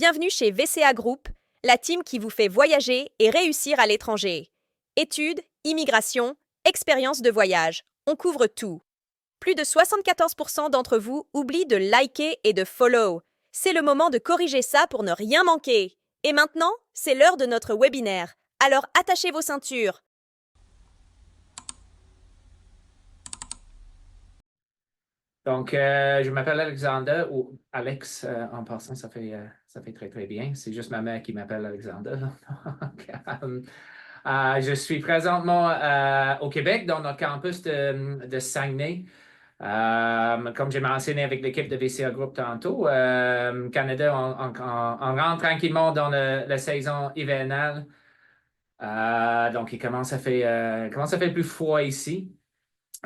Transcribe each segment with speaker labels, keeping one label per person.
Speaker 1: Bienvenue chez VCA Group, la team qui vous fait voyager et réussir à l'étranger. Études, immigration, expérience de voyage, on couvre tout. Plus de 74% d'entre vous oublient de liker et de follow. C'est le moment de corriger ça pour ne rien manquer. Et maintenant, c'est l'heure de notre webinaire. Alors attachez vos ceintures.
Speaker 2: Donc, je m'appelle Alexander, ou Alex en passant, ça fait très, très bien. C'est juste ma mère qui m'appelle Alexander. Donc, je suis présentement au Québec, dans notre campus de Saguenay. Comme j'ai mentionné avec l'équipe de VCA Group tantôt, Canada, on rentre tranquillement dans la saison hivernale. Donc, il commence à faire plus froid ici.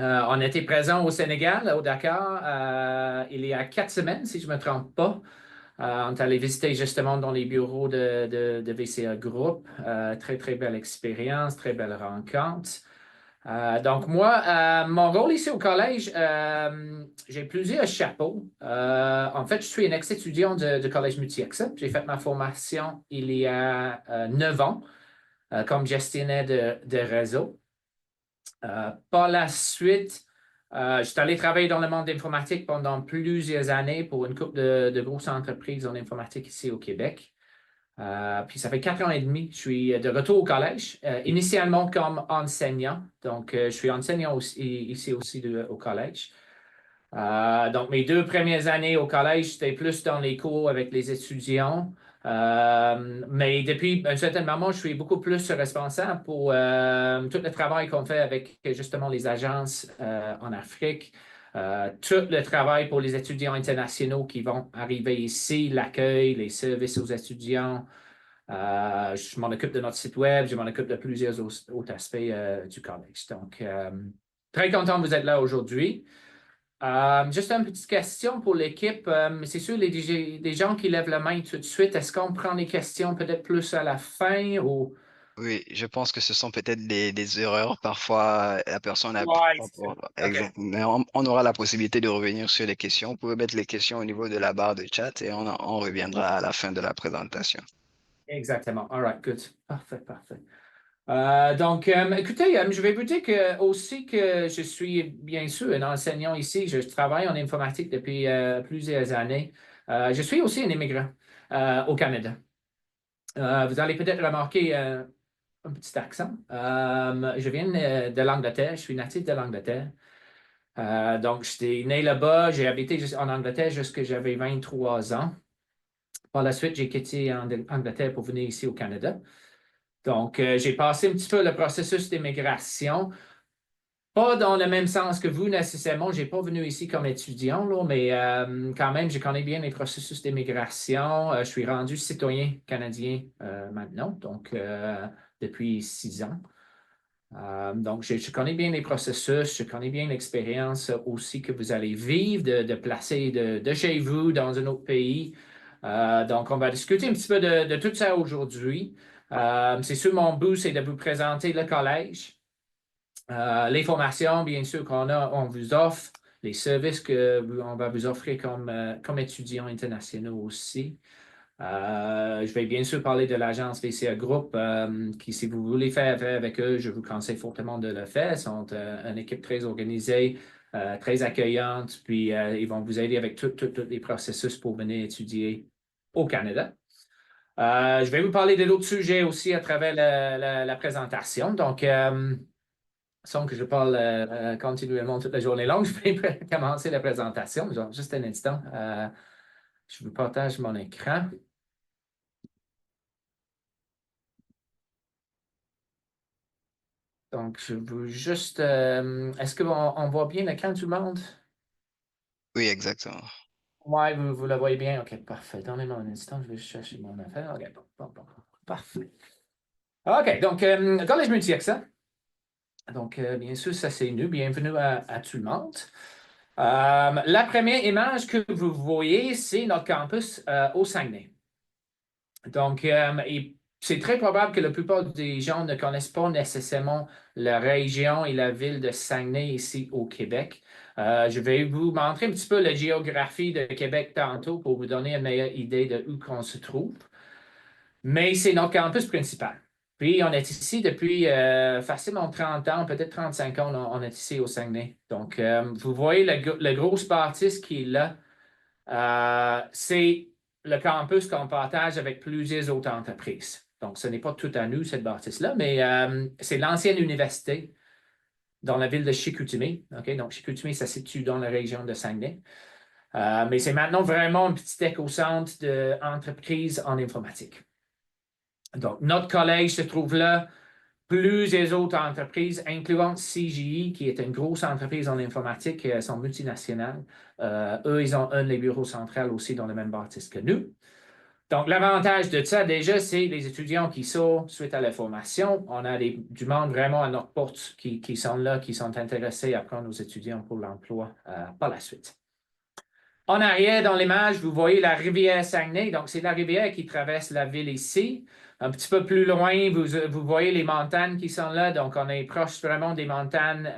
Speaker 2: On était présent au Sénégal, au Dakar, il y a 4 semaines, si je ne me trompe pas. On est allé visiter justement dans les bureaux de VCA Group. Très, très belle expérience, très belle rencontre. Donc, moi, mon rôle ici au collège, j'ai plusieurs chapeaux. En fait, je suis un ex-étudiant du Collège Multi-Accès. J'ai fait ma formation il y a 9 ans comme gestionnaire de réseau. Par la suite, je suis allé travailler dans le monde d'informatique pendant plusieurs années pour une couple de grosses entreprises en informatique ici au Québec. Puis ça fait 4 ans et demi, je suis de retour au collège, initialement comme enseignant. Donc, je suis enseignant ici aussi au collège. Donc, mes 2 premières années au collège, c'était plus dans les cours avec les étudiants. Mais depuis un certain moment, je suis beaucoup plus responsable pour tout le travail qu'on fait avec justement les agences en Afrique, tout le travail pour les étudiants internationaux qui vont arriver ici, l'accueil, les services aux étudiants. Je m'en occupe de notre site web, je m'en occupe de plusieurs autres aspects du collège. Donc, très content de vous être là aujourd'hui. Juste une petite question pour l'équipe. C'est sûr, des gens qui lèvent la main tout de suite, est-ce qu'on prend les questions peut-être plus à la fin ou...
Speaker 3: Oui, je pense que ce sont peut-être des erreurs. Parfois, la personne a pu...
Speaker 2: Ouais, c'est ça. OK.
Speaker 3: Exemple, mais on aura la possibilité de revenir sur les questions. Vous pouvez mettre les questions au niveau de la barre de chat et on reviendra à la fin de la présentation.
Speaker 2: Exactement. All right, good. Parfait, parfait. Donc, écoutez, je vais vous dire aussi que je suis bien sûr un enseignant ici. Je travaille en informatique depuis plusieurs années. Je suis aussi un immigrant au Canada. Vous allez peut-être remarquer un petit accent. Je viens de l'Angleterre. Je suis natif de l'Angleterre. Donc, j'étais né là-bas. J'ai habité en Angleterre jusqu'à j'avais 23 ans. Par la suite, j'ai quitté Angleterre pour venir ici au Canada. Donc, j'ai passé un petit peu le processus d'immigration. Pas dans le même sens que vous nécessairement. Je n'ai pas venu ici comme étudiant, là, mais quand même, je connais bien les processus d'immigration. Je suis rendu citoyen canadien maintenant, donc depuis 6 ans. Donc, je connais bien les processus, je connais bien l'expérience aussi que vous allez vivre de placer de chez vous dans un autre pays. Donc, on va discuter un petit peu de tout ça aujourd'hui. C'est sûr, mon but, c'est de vous présenter le collège. Les formations, bien sûr, on vous offre, les services qu'on va vous offrir comme étudiants internationaux aussi. Je vais bien sûr parler de l'agence VCA Group, qui, si vous voulez faire affaire avec eux, je vous conseille fortement de le faire. Ils sont une équipe très organisée, très accueillante, puis ils vont vous aider avec tous les processus pour venir étudier au Canada. Je vais vous parler de d'autres sujets aussi à travers la présentation. Donc, sans que je parle continuellement toute la journée longue, je vais commencer la présentation. Genre, juste un instant. Je vous partage mon écran. Donc, je veux juste... est-ce qu'on voit bien l'écran, tout le monde?
Speaker 3: Oui, exactement.
Speaker 2: Oui, vous le voyez bien? OK, parfait. Donnez-moi un instant, je vais chercher mon affaire. OK, bon. Parfait. OK, donc, Collège Multi-Accès. Donc, bien sûr, ça c'est nous. Bienvenue à tout le monde. La première image que vous voyez, c'est notre campus au Saguenay. Donc, et c'est très probable que la plupart des gens ne connaissent pas nécessairement la région et la ville de Saguenay ici au Québec. Je vais vous montrer un petit peu la géographie de Québec tantôt pour vous donner une meilleure idée de où qu'on se trouve. Mais c'est notre campus principal. Puis, on est ici depuis facilement 30 ans, peut-être 35 ans, on est ici au Saguenay. Donc, vous voyez la grosse bâtisse qui est là. C'est le campus qu'on partage avec plusieurs autres entreprises. Donc, ce n'est pas tout à nous, cette bâtisse-là, mais c'est l'ancienne université dans la ville de Chicoutimi. OK? Donc, Chicoutimi, ça se situe dans la région de Saguenay. Mais c'est maintenant vraiment un petit éco-centre d'entreprises en informatique. Donc, notre collège se trouve là, plusieurs autres entreprises, incluant CGI, qui est une grosse entreprise en informatique, elles sont multinationales. Eux, ils ont un des bureaux centraux aussi dans le même bâtisse que nous. Donc, l'avantage de ça, déjà, c'est les étudiants qui sortent suite à la formation. On a du monde vraiment à notre porte qui sont là, qui sont intéressés à prendre nos étudiants pour l'emploi par la suite. En arrière, dans l'image, vous voyez la rivière Saguenay. Donc, c'est la rivière qui traverse la ville ici. Un petit peu plus loin, vous voyez les montagnes qui sont là. Donc, on est proche vraiment des montagnes.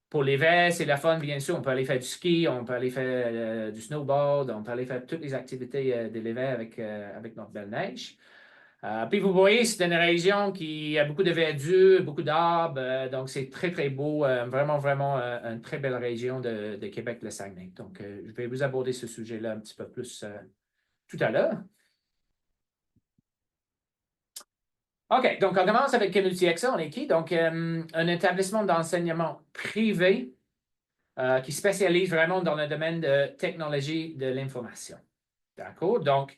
Speaker 2: Pour l'hiver, c'est la fun, bien sûr. On peut aller faire du ski, on peut aller faire du snowboard, on peut aller faire toutes les activités de l'hiver avec notre belle neige. Puis vous voyez, c'est une région qui a beaucoup de verdure, beaucoup d'arbres, donc c'est très, très beau, vraiment, vraiment une très belle région de Québec, le Saguenay. Donc, je vais vous aborder ce sujet-là un petit peu plus tout à l'heure. OK, donc on commence avec Multi-Accès, on est qui? Donc, un établissement d'enseignement privé qui spécialise vraiment dans le domaine de technologie de l'information. D'accord? Donc,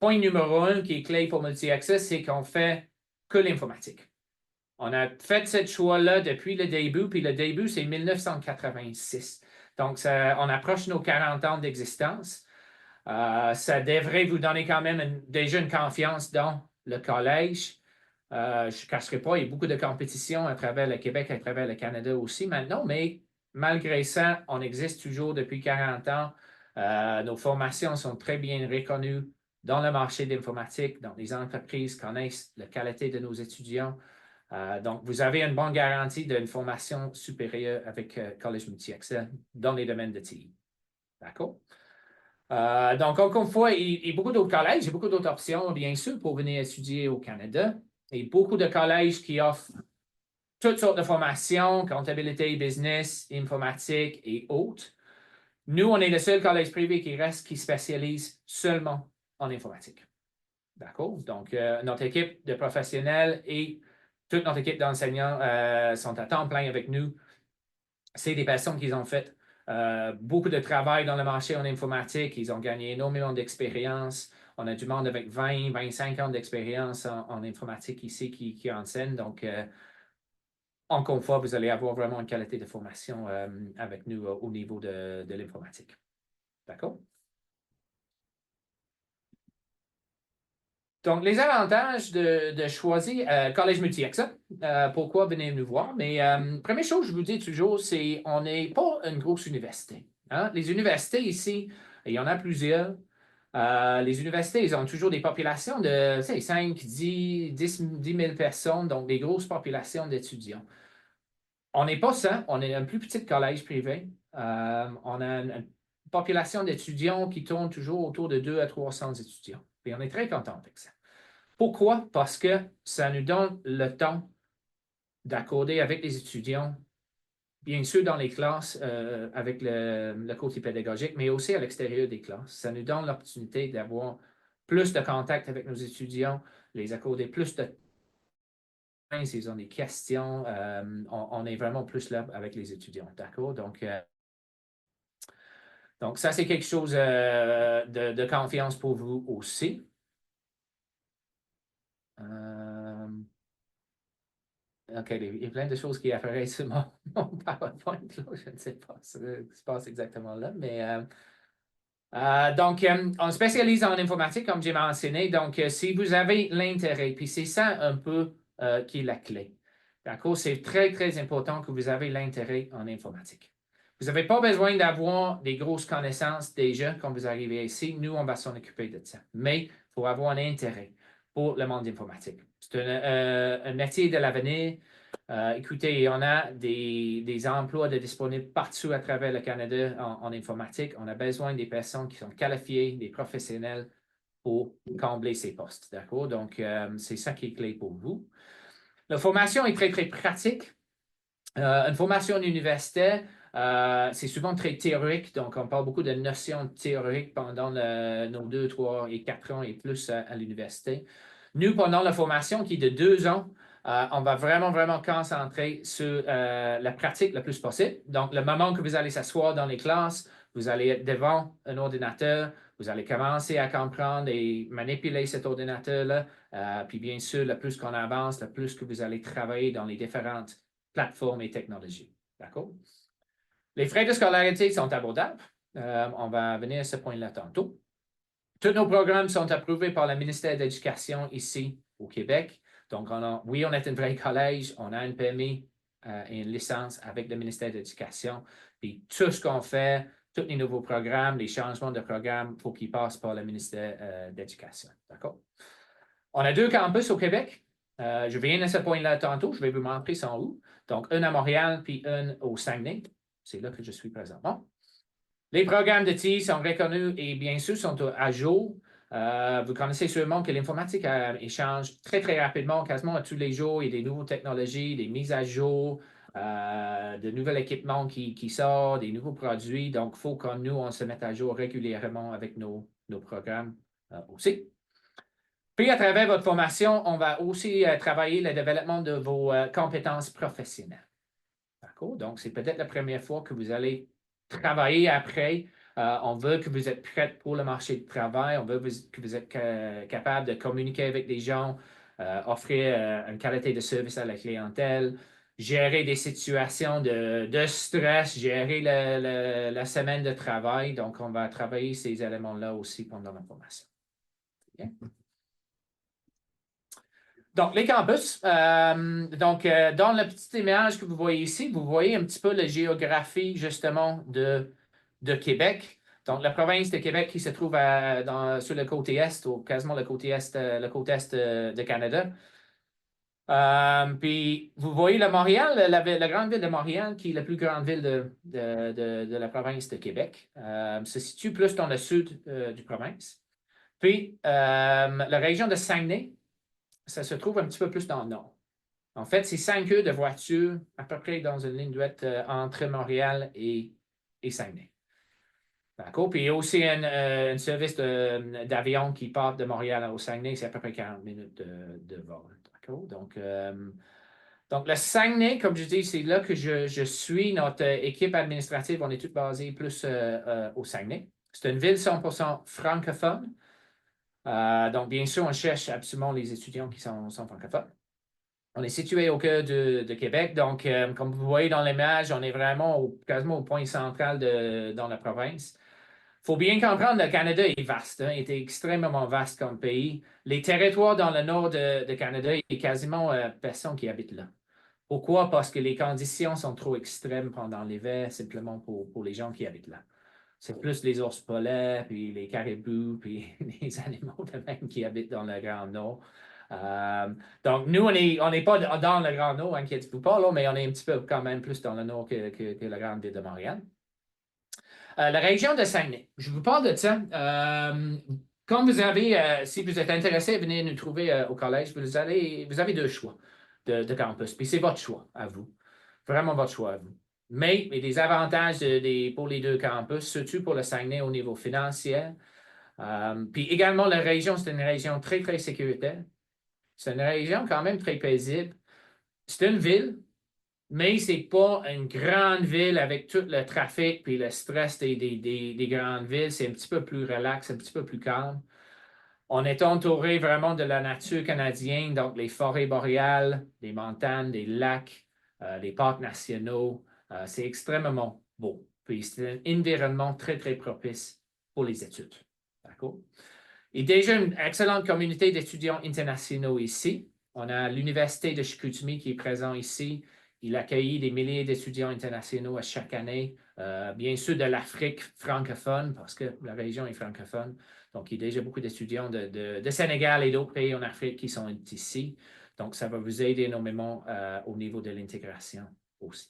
Speaker 2: point numéro 1 qui est clé pour Multi-Access, c'est qu'on fait que l'informatique. On a fait ce choix-là depuis le début, puis le début, c'est 1986. Donc, on approche nos 40 ans d'existence. Ça devrait vous donner quand même déjà une confiance dans le collège. Je ne cacherai pas, il y a beaucoup de compétition à travers le Québec, à travers le Canada aussi maintenant, mais malgré ça, on existe toujours depuis 40 ans. Nos formations sont très bien reconnues dans le marché de l'informatique, donc les entreprises connaissent la qualité de nos étudiants. Donc, vous avez une bonne garantie d'une formation supérieure avec Collège Multi-Accès dans les domaines de TI. D'accord? Donc, encore une fois, il y a beaucoup d'autres collèges, il y a beaucoup d'autres options, bien sûr, pour venir étudier au Canada. Il y a beaucoup de collèges qui offrent toutes sortes de formations, comptabilité, business, informatique et autres. Nous, on est le seul collège privé qui reste, qui spécialise seulement en informatique. D'accord? Donc, notre équipe de professionnels et toute notre équipe d'enseignants sont à temps plein avec nous. C'est des personnes qui ont fait beaucoup de travail dans le marché en informatique. Ils ont gagné énormément d'expérience. On a du monde avec 20, 25 ans d'expérience en informatique ici qui enseigne. Donc, encore une fois, vous allez avoir vraiment une qualité de formation avec nous au niveau de l'informatique. D'accord? Donc, les avantages de choisir Collège Multi-Accès, pourquoi venez nous voir? Mais première chose, je vous dis toujours, c'est qu'on n'est pas une grosse université. Hein? Les universités ici, il y en a plusieurs. Les universités, ils ont toujours des populations de 5, 10 000 personnes, donc des grosses populations d'étudiants. On n'est pas ça, on est un plus petit collège privé. On a une population d'étudiants qui tourne toujours autour de 200 à 300 étudiants. Et on est très content avec ça. Pourquoi? Parce que ça nous donne le temps d'accorder avec les étudiants, bien sûr dans les classes avec le côté pédagogique, mais aussi à l'extérieur des classes. Ça nous donne l'opportunité d'avoir plus de contact avec nos étudiants, les accorder plus de temps s'ils ont des questions. On est vraiment plus là avec les étudiants, d'accord? Donc ça, c'est quelque chose de confiance pour vous aussi. OK, il y a plein de choses qui apparaissent sur mon PowerPoint. Là. Je ne sais pas ce qui se passe exactement là, mais donc, on spécialise en informatique, comme j'ai mentionné. Donc, si vous avez l'intérêt, puis c'est ça un peu qui est la clé. D'accord? C'est très, très important que vous avez l'intérêt en informatique. Vous n'avez pas besoin d'avoir des grosses connaissances déjà quand vous arrivez ici. Nous, on va s'en occuper de ça. Mais il faut avoir un intérêt. pour le monde informatique. C'est un métier de l'avenir. Écoutez, on a des emplois disponibles partout à travers le Canada en informatique. On a besoin des personnes qui sont qualifiées, des professionnels pour combler ces postes. D'accord? Donc, c'est ça qui est clé pour vous. La formation est très, très pratique. Une formation universitaire, c'est souvent très théorique, donc on parle beaucoup de notions théoriques pendant nos 2, 3 et 4 ans et plus à l'université. Nous, pendant la formation qui est de 2 ans, on va vraiment, vraiment concentrer sur la pratique le plus possible. Donc, le moment que vous allez s'asseoir dans les classes, vous allez être devant un ordinateur, vous allez commencer à comprendre et manipuler cet ordinateur-là. Puis bien sûr, le plus qu'on avance, le plus que vous allez travailler dans les différentes plateformes et technologies. D'accord? Les frais de scolarité sont abordables. On va venir à ce point-là tantôt. Tous nos programmes sont approuvés par le ministère de l'Éducation ici au Québec. Donc, oui, on est un vrai collège, on a un permis et une licence avec le ministère de l'Éducation. Puis tout ce qu'on fait, tous les nouveaux programmes, les changements de programme, il faut qu'ils passent par le ministère de l'Éducation. D'accord? On a 2 campus au Québec. Je viens à ce point-là tantôt. Je vais vous montrer sont où. Donc, un à Montréal puis un au Saguenay. C'est là que je suis présentement. Les programmes de TI sont reconnus et bien sûr sont à jour. Vous connaissez sûrement que l'informatique échange très, très rapidement, quasiment à tous les jours. Il y a des nouvelles technologies, des mises à jour, de nouveaux équipements qui sortent, des nouveaux produits. Donc, il faut que nous, on se mette à jour régulièrement avec nos programmes aussi. Puis, à travers votre formation, on va aussi travailler le développement de vos compétences professionnelles. D'accord? Donc, c'est peut-être la première fois que vous allez travailler après. On veut que vous êtes prêts pour le marché du travail. On veut que vous êtes capable de communiquer avec des gens, offrir une qualité de service à la clientèle, gérer des situations de stress, gérer la semaine de travail. Donc, on va travailler ces éléments-là aussi pendant la formation. Okay? Donc, les campus. Dans la petite image que vous voyez ici, vous voyez un petit peu la géographie, justement, de Québec. Donc, la province de Québec qui se trouve sur le côté est, ou quasiment le côté est de Canada. Puis, vous voyez le Montréal, la grande ville de Montréal, qui est la plus grande ville de la province de Québec, se situe plus dans le sud du province. Puis, la région de Saguenay, ça se trouve un petit peu plus dans le nord. En fait, c'est 5 heures de voiture, à peu près dans une ligne droite entre Montréal et Saguenay. D'accord? Puis il y a aussi un service d'avion qui part de Montréal au Saguenay, c'est à peu près 40 minutes de vol. D'accord? Donc, le Saguenay, comme je dis, c'est là que je suis. Notre équipe administrative, on est tous basés plus au Saguenay. C'est une ville 100% francophone. Donc, bien sûr, on cherche absolument les étudiants qui sont francophones. On est situé au cœur de Québec. Donc, comme vous voyez dans l'image, on est vraiment quasiment au point central dans la province. Il faut bien comprendre que le Canada est vaste, hein, est extrêmement vaste comme pays. Les territoires dans le nord de Canada, il y a quasiment personne qui habite là. Pourquoi? Parce que les conditions sont trop extrêmes pendant l'hiver, simplement pour les gens qui habitent là. C'est plus les ours polaires, puis les caribous, puis les animaux de même qui habitent dans le Grand Nord. Donc, nous, on n'est pas dans le Grand Nord, inquiétez-vous pas, là, mais on est un petit peu quand même plus dans le nord que la grande ville de Montréal. La région de Saguenay, je vous parle de ça. Comme vous avez, si vous êtes intéressé, venez nous trouver au collège, vous avez 2 choix de campus, puis c'est votre choix à vous. Vraiment votre choix à vous. Mais il y a des avantages pour les 2 campus, surtout pour le Saguenay au niveau financier. Puis également, la région, c'est une région très, très sécuritaire. C'est une région quand même très paisible. C'est une ville, mais ce n'est pas une grande ville avec tout le trafic et le stress des grandes villes. C'est un petit peu plus relax, un petit peu plus calme. On est entouré vraiment de la nature canadienne, donc les forêts boréales, des montagnes, des lacs, les parcs nationaux. C'est extrêmement beau. Puis c'est un environnement très, très propice pour les études. D'accord? Il y a déjà une excellente communauté d'étudiants internationaux ici. On a l'Université de Chicoutimi qui est présent ici, Il accueille des milliers d'étudiants internationaux à chaque année, bien sûr de l'Afrique francophone, parce que la région est francophone. Donc, il y a déjà beaucoup d'étudiants de Sénégal et d'autres pays en Afrique qui sont ici. Donc, ça va vous aider énormément au niveau de l'intégration aussi.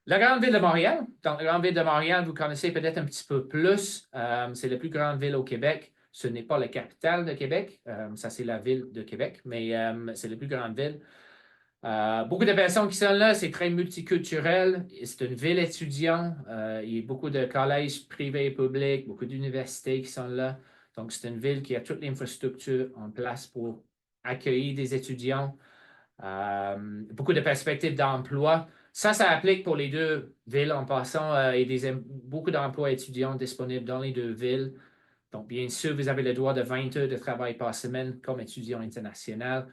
Speaker 2: La grande ville de Montréal. Donc, la grande ville de Montréal, vous connaissez peut-être un petit peu plus. C'est la plus grande ville au Québec. Ce n'est pas la capitale de Québec. Ça, c'est la ville de Québec, mais c'est la plus grande ville. Beaucoup de personnes qui sont là, c'est très multiculturel. C'est une ville étudiante. Il y a beaucoup de collèges privés et publics, beaucoup d'universités qui sont là. Donc, c'est une ville qui a toute l'infrastructure en place pour accueillir des étudiants. Beaucoup de perspectives d'emploi. Ça applique pour les deux villes en passant. Il y a beaucoup d'emplois étudiants disponibles dans les deux villes. Donc, bien sûr, vous avez le droit de 20 heures de travail par semaine comme étudiant international.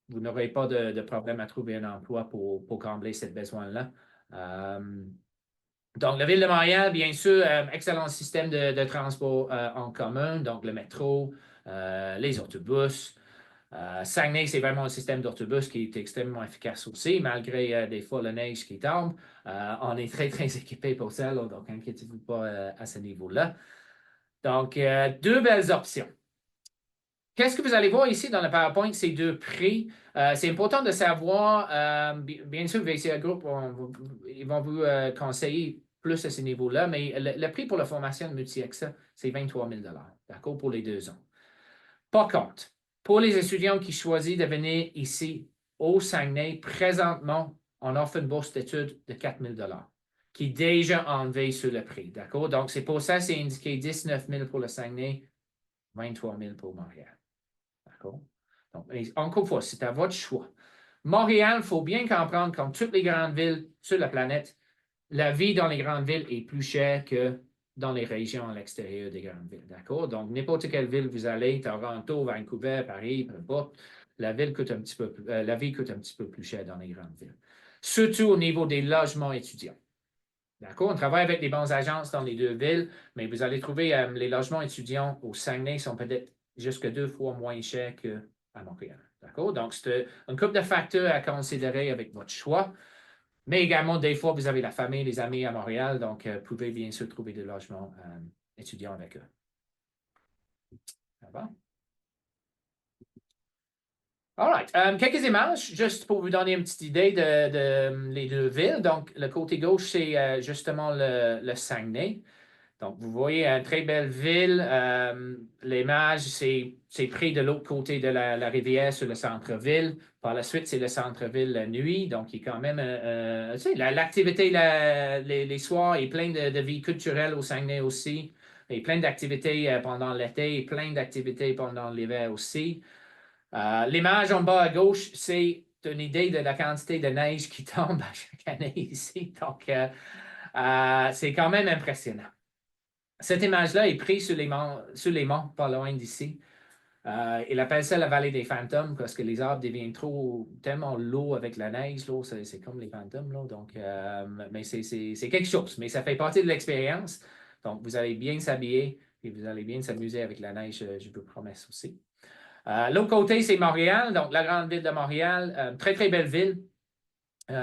Speaker 2: Vous n'aurez pas de problème à trouver un emploi pour combler ce besoin-là. Donc, la Ville de Montréal, bien sûr, excellent système de transport en commun, donc le métro, les autobus. Saguenay, c'est vraiment un système d'autobus qui est extrêmement efficace aussi, malgré des fois la neige qui tombe. On est très, très équipé pour ça, là, donc inquiétez-vous pas à ce niveau-là. Donc, deux belles options. Qu'est-ce que vous allez voir ici dans le PowerPoint, ces deux prix? C'est important de savoir, bien sûr, VCA Group, ils vont vous conseiller plus à ce niveau-là, mais le prix pour la formation de multi-accès, c'est 23 000 d'accord, pour les 2 ans. Par contre, pour les étudiants qui choisissent de venir ici au Saguenay, présentement, on offre une bourse d'études de 4 000 qui est déjà enlevée sur le prix, d'accord? Donc, c'est pour ça, c'est indiqué 19 000 pour le Saguenay, 23 000 pour Montréal. D'accord? Donc, encore une fois, c'est à votre choix. Montréal, il faut bien comprendre, comme toutes les grandes villes sur la planète, la vie dans les grandes villes est plus chère que dans les régions à l'extérieur des grandes villes. D'accord? Donc, n'importe quelle ville vous allez, Toronto, Vancouver, Paris, peu importe, la vie coûte un petit peu plus cher dans les grandes villes. Surtout au niveau des logements étudiants. D'accord? On travaille avec des bonnes agences dans les deux villes, mais vous allez trouver les logements étudiants au Saguenay sont peut-être jusque 2 fois moins chers qu'à Montréal. D'accord? Donc, c'est une couple de facteurs à considérer avec votre choix. Mais également, des fois, vous avez la famille, les amis à Montréal, donc vous pouvez bien sûr trouver des logements étudiants avec eux. Ça va? All right. Quelques images, juste pour vous donner une petite idée de les deux villes. Donc, le côté gauche, c'est justement le Saguenay. Donc, vous voyez une très belle ville. L'image, c'est pris de l'autre côté de la rivière sur le centre-ville. Par la suite, c'est le centre-ville la nuit. Donc, il y a quand même, tu sais, l'activité les soirs et plein de vie culturelle au Saguenay aussi. Et plein d'activités pendant l'été et plein d'activités pendant l'hiver aussi. L'image en bas à gauche, c'est une idée de la quantité de neige qui tombe à chaque année ici. Donc, c'est quand même impressionnant. Cette image-là est prise sur les monts pas loin d'ici. Il appelle ça la vallée des fantômes parce que les arbres deviennent tellement lourds avec la neige. C'est comme les fantômes. Là, donc, mais c'est quelque chose. Mais ça fait partie de l'expérience. Donc, vous allez bien s'habiller et vous allez bien s'amuser avec la neige, je vous promets aussi. L'autre côté, c'est Montréal, donc la grande ville de Montréal. Très, très belle ville.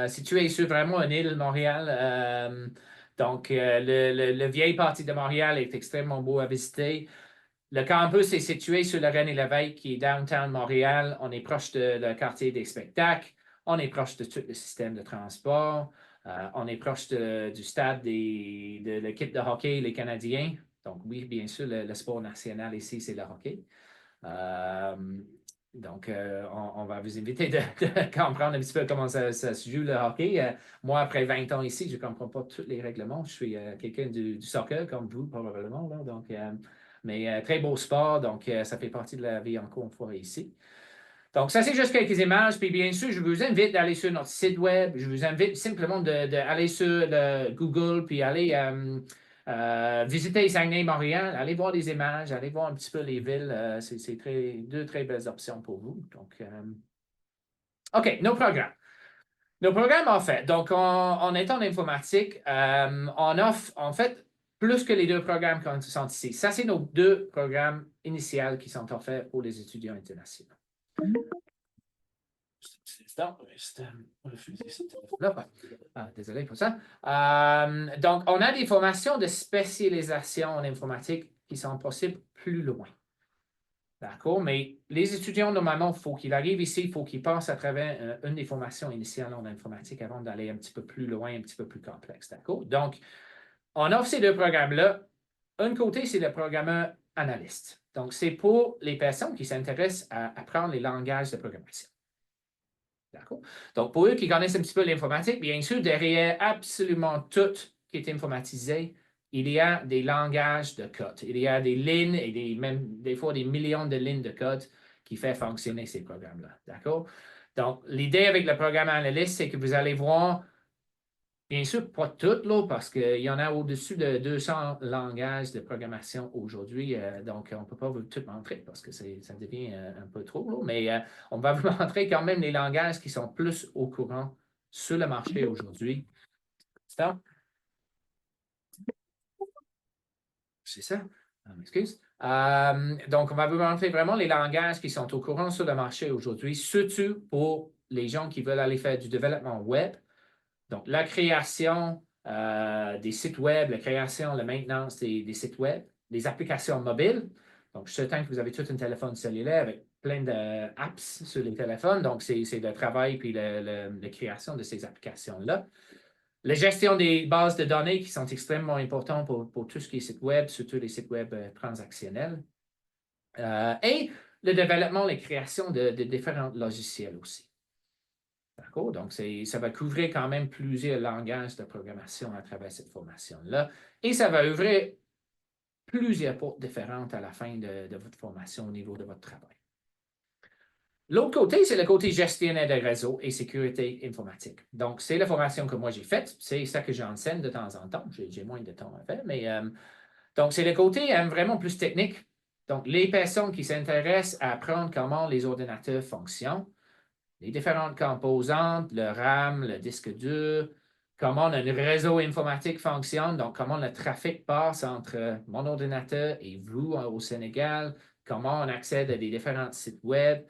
Speaker 2: Située sur vraiment une île, Montréal. Donc, le vieille partie de Montréal est extrêmement beau à visiter. Le campus est situé sur la Reine-et-Lévesque, qui est downtown Montréal. On est proche le quartier des spectacles. On est proche de tout le système de transport. On est proche du stade de l'équipe de hockey, les Canadiens. Donc, oui, bien sûr, le sport national ici, c'est le hockey. Donc, on va vous inviter de comprendre un petit peu comment ça se joue le hockey. Moi, après 20 ans ici, je ne comprends pas tous les règlements. Je suis quelqu'un du soccer, comme vous, probablement. Là, donc, mais très beau sport, donc ça fait partie de la vie encore une fois ici. Donc, ça, c'est juste quelques images. Puis, bien sûr, je vous invite d'aller sur notre site web. Je vous invite simplement d'aller sur Google, puis aller visiter Saguenay-Montréal, allez voir des images, allez voir un petit peu les villes. C'est deux très belles options pour vous. Donc, OK, nos programmes. Nos programmes, en fait, donc on est en informatique, on offre, en fait, plus que les deux programmes qui sont ici. Ça, c'est nos deux programmes initiaux qui sont offerts pour les étudiants internationaux. instant. Refuser ce téléphone-là. Désolé pour ça. Donc, on a des formations de spécialisation en informatique qui sont possibles plus loin. D'accord? Mais les étudiants, normalement, il faut qu'ils arrivent ici, il faut qu'ils passent à travers une des formations initiales en informatique avant d'aller un petit peu plus loin, un petit peu plus complexe. D'accord? Donc, on offre ces deux programmes-là. Un côté, c'est le programme analyste. Donc, c'est pour les personnes qui s'intéressent à apprendre les langages de programmation. D'accord? Donc, pour eux qui connaissent un petit peu l'informatique, bien sûr, derrière absolument tout qui est informatisé, il y a des langages de code. Il y a des lignes et même des fois des millions de lignes de code qui font fonctionner ces programmes-là. D'accord? Donc, l'idée avec le programme analyste, c'est que vous allez voir, bien sûr, pas toutes, là, parce qu'il y en a au-dessus de 200 langages de programmation aujourd'hui. Donc, on ne peut pas vous tout montrer parce que ça devient un peu trop, là, mais on va vous montrer quand même les langages qui sont plus au courant sur le marché aujourd'hui. Stop. C'est ça. M'excuse. Donc, on va vous montrer vraiment les langages qui sont au courant sur le marché aujourd'hui, surtout pour les gens qui veulent aller faire du développement web. Donc, la création des sites web, la création, la maintenance des sites web, les applications mobiles. Donc, je suis certain que vous avez tout un téléphone cellulaire avec plein d'apps sur les téléphones. Donc, c'est le travail puis la création de ces applications-là. La gestion des bases de données qui sont extrêmement importantes pour tout ce qui est site web, surtout les sites web transactionnels. Et le développement, la création de différents logiciels aussi. D'accord? Donc, ça va couvrir quand même plusieurs langages de programmation à travers cette formation-là. Et ça va ouvrir plusieurs portes différentes à la fin de votre formation au niveau de votre travail. L'autre côté, c'est le côté gestionnaire de réseau et sécurité informatique. Donc, c'est la formation que moi j'ai faite. C'est ça que j'enseigne de temps en temps. J'ai moins de temps à faire, mais donc, c'est le côté vraiment plus technique. Donc, les personnes qui s'intéressent à apprendre comment les ordinateurs fonctionnent, les différentes composantes, le RAM, le disque dur, comment le réseau informatique fonctionne, donc comment le trafic passe entre mon ordinateur et vous au Sénégal, comment on accède à des différents sites web,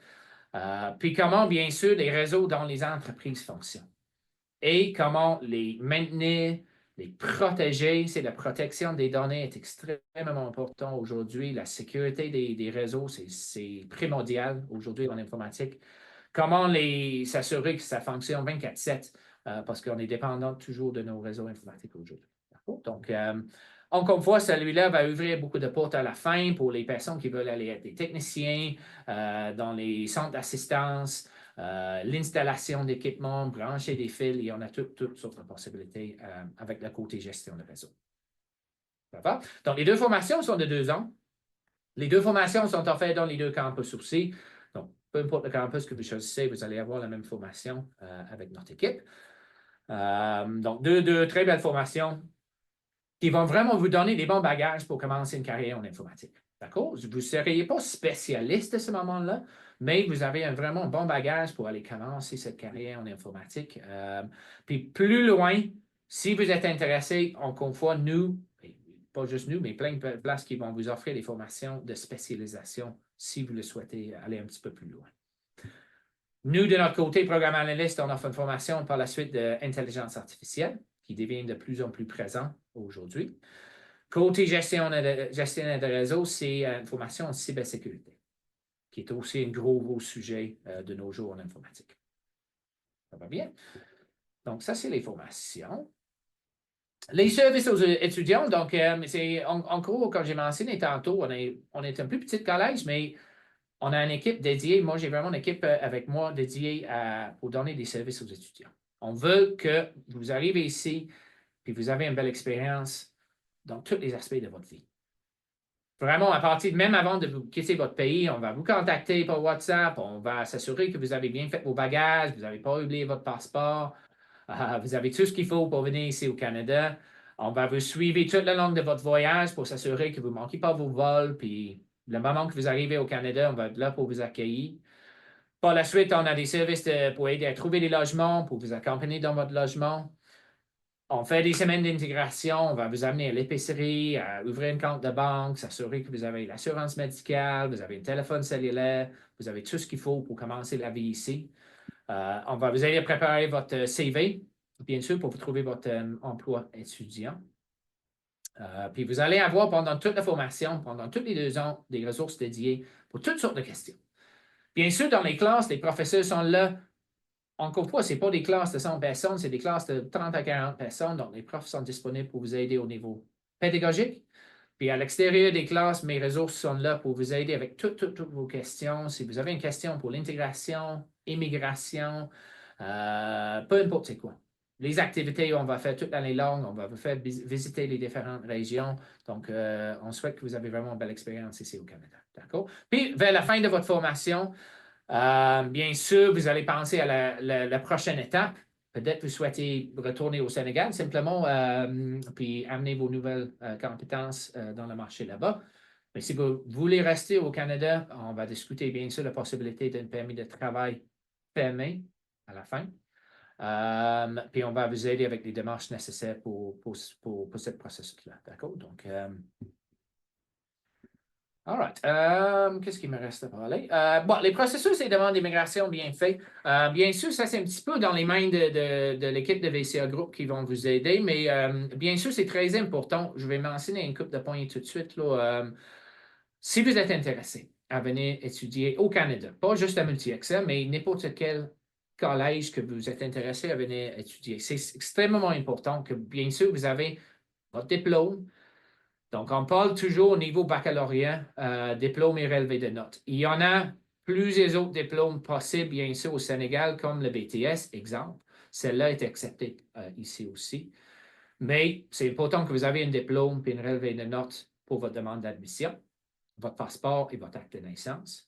Speaker 2: puis comment, bien sûr, les réseaux dans les entreprises fonctionnent et comment les maintenir, les protéger. C'est la protection des données est extrêmement important aujourd'hui. La sécurité des réseaux, c'est primordial aujourd'hui en informatique. Comment s'assurer que ça fonctionne 24/7 parce qu'on est dépendant toujours de nos réseaux informatiques aujourd'hui. Donc, encore une fois, celui-là va ouvrir beaucoup de portes à la fin pour les personnes qui veulent aller être des techniciens dans les centres d'assistance, l'installation d'équipements, brancher des fils. Il y en a toutes sortes de possibilités avec le côté gestion de réseau. D'accord? Donc, les deux formations sont de 2 ans. Les deux formations sont offertes dans les deux campus aussi. Donc, peu importe le campus que vous choisissez, vous allez avoir la même formation avec notre équipe. Donc, deux très belles formations qui vont vraiment vous donner des bons bagages pour commencer une carrière en informatique. D'accord? Vous ne seriez pas spécialiste à ce moment-là, mais vous avez un vraiment bon bagage pour aller commencer cette carrière en informatique. Puis plus loin, si vous êtes intéressé, encore une fois, nous, pas juste nous, mais plein de places qui vont vous offrir des formations de spécialisation si vous le souhaitez aller un petit peu plus loin. Nous, de notre côté, Programme Analyste, on offre une formation par la suite d'intelligence artificielle qui devient de plus en plus présent aujourd'hui. Côté gestionnaire de réseau, c'est une formation en cybersécurité, qui est aussi un gros sujet de nos jours en informatique. Ça va bien? Donc, ça, c'est les formations. Les services aux étudiants, donc, c'est en gros, comme j'ai mentionné tantôt, on est un plus petit collège, mais on a une équipe dédiée. Moi, j'ai vraiment une équipe avec moi dédiée pour donner des services aux étudiants. On veut que vous arrivez ici puis vous avez une belle expérience dans tous les aspects de votre vie. Vraiment, même avant de vous quitter votre pays, on va vous contacter par WhatsApp, on va s'assurer que vous avez bien fait vos bagages, vous n'avez pas oublié votre passeport, vous avez tout ce qu'il faut pour venir ici au Canada. On va vous suivre tout le long de votre voyage pour s'assurer que vous ne manquez pas vos vols, puis le moment que vous arrivez au Canada, on va être là pour vous accueillir. Par la suite, on a des services pour aider à trouver des logements, pour vous accompagner dans votre logement. On fait des semaines d'intégration, on va vous amener à l'épicerie, à ouvrir une compte de banque, s'assurer que vous avez l'assurance médicale, vous avez un téléphone cellulaire, vous avez tout ce qu'il faut pour commencer la vie ici. On va vous aider à préparer votre CV, bien sûr, pour vous trouver votre emploi étudiant. Puis vous allez avoir pendant toute la formation, pendant tous les 2 ans, des ressources dédiées pour toutes sortes de questions. Bien sûr, dans les classes, les professeurs sont là. Encore une fois, ce n'est pas des classes de 100 personnes, c'est des classes de 30 à 40 personnes. Donc, les profs sont disponibles pour vous aider au niveau pédagogique. Puis à l'extérieur des classes, mes ressources sont là pour vous aider avec toutes vos questions. Si vous avez une question pour l'intégration, immigration, peu importe c'est quoi. Les activités, on va faire toute l'année longue, on va vous faire visiter les différentes régions. Donc, on souhaite que vous avez vraiment une belle expérience ici au Canada. D'accord? Puis, vers la fin de votre formation, bien sûr, vous allez penser à la prochaine étape. Peut-être vous souhaitez retourner au Sénégal simplement, puis amener vos nouvelles compétences dans le marché là-bas. Mais si vous voulez rester au Canada, on va discuter bien sûr la possibilité d'un permis de travail fermé à la fin. Puis on va vous aider avec les démarches nécessaires pour ce processus-là. D'accord? Donc, all right. Qu'est-ce qu'il me reste à parler? Bon, les processus et demandes d'immigration bien faits. Bien sûr, ça, c'est un petit peu dans les mains de l'équipe de VCA Group qui vont vous aider, mais bien sûr, c'est très important. Je vais mentionner une couple de points tout de suite. Là. Si vous êtes intéressé à venir étudier au Canada, pas juste à Multi-Excel, mais n'importe quel collège que vous êtes intéressé à venir étudier, c'est extrêmement important que, bien sûr, vous avez votre diplôme. Donc, on parle toujours au niveau baccalauréat, diplôme et relevé de notes. Il y en a plusieurs autres diplômes possibles, bien sûr, au Sénégal, comme le BTS, exemple. Celle-là est acceptée ici aussi. Mais c'est important que vous avez un diplôme et une relevé de notes pour votre demande d'admission, votre passeport et votre acte de naissance.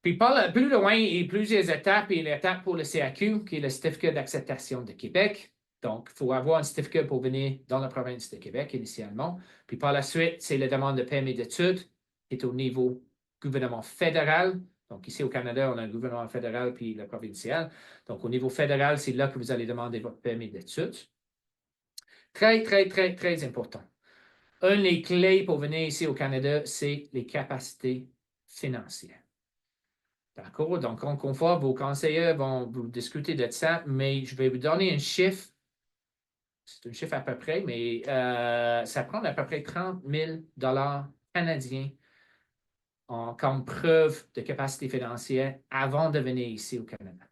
Speaker 2: Puis, plus loin, il y a plusieurs étapes. Il y a l'étape pour le CAQ, qui est le certificat d'acceptation de Québec. Donc, il faut avoir un certificat pour venir dans la province de Québec initialement. Puis par la suite, c'est la demande de permis d'études qui est au niveau gouvernement fédéral. Donc, ici au Canada, on a le gouvernement fédéral puis le provincial. Donc, au niveau fédéral, c'est là que vous allez demander votre permis d'études. Très, très, très, très important. Une des clés pour venir ici au Canada, c'est les capacités financières. D'accord? Donc, encore une fois, vos conseillers vont vous discuter de ça, mais je vais vous donner un chiffre. C'est un chiffre à peu près, mais ça prend à peu près 30 000 canadiens comme preuve de capacité financière avant de venir ici au Canada.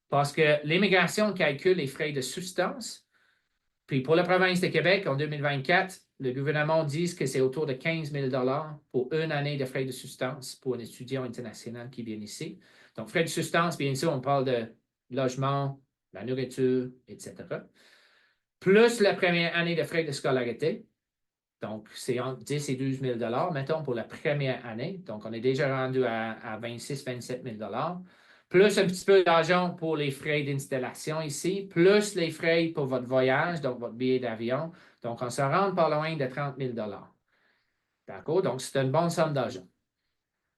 Speaker 2: Parce que l'immigration calcule les frais de subsistance. Puis pour la province de Québec, en 2024, le gouvernement dit que c'est autour de 15 000 pour une année de frais de subsistance pour un étudiant international qui vient ici. Donc, frais de subsistance, bien sûr, on parle de logement, la nourriture, etc. Plus la première année de frais de scolarité. Donc, c'est entre 10 et 12 000 mettons, pour la première année. Donc, on est déjà rendu à 26 27 000 plus un petit peu d'argent pour les frais d'installation ici, plus les frais pour votre voyage, donc votre billet d'avion. Donc, on se rend par loin de 30 000 D'accord? Donc, c'est une bonne somme d'argent.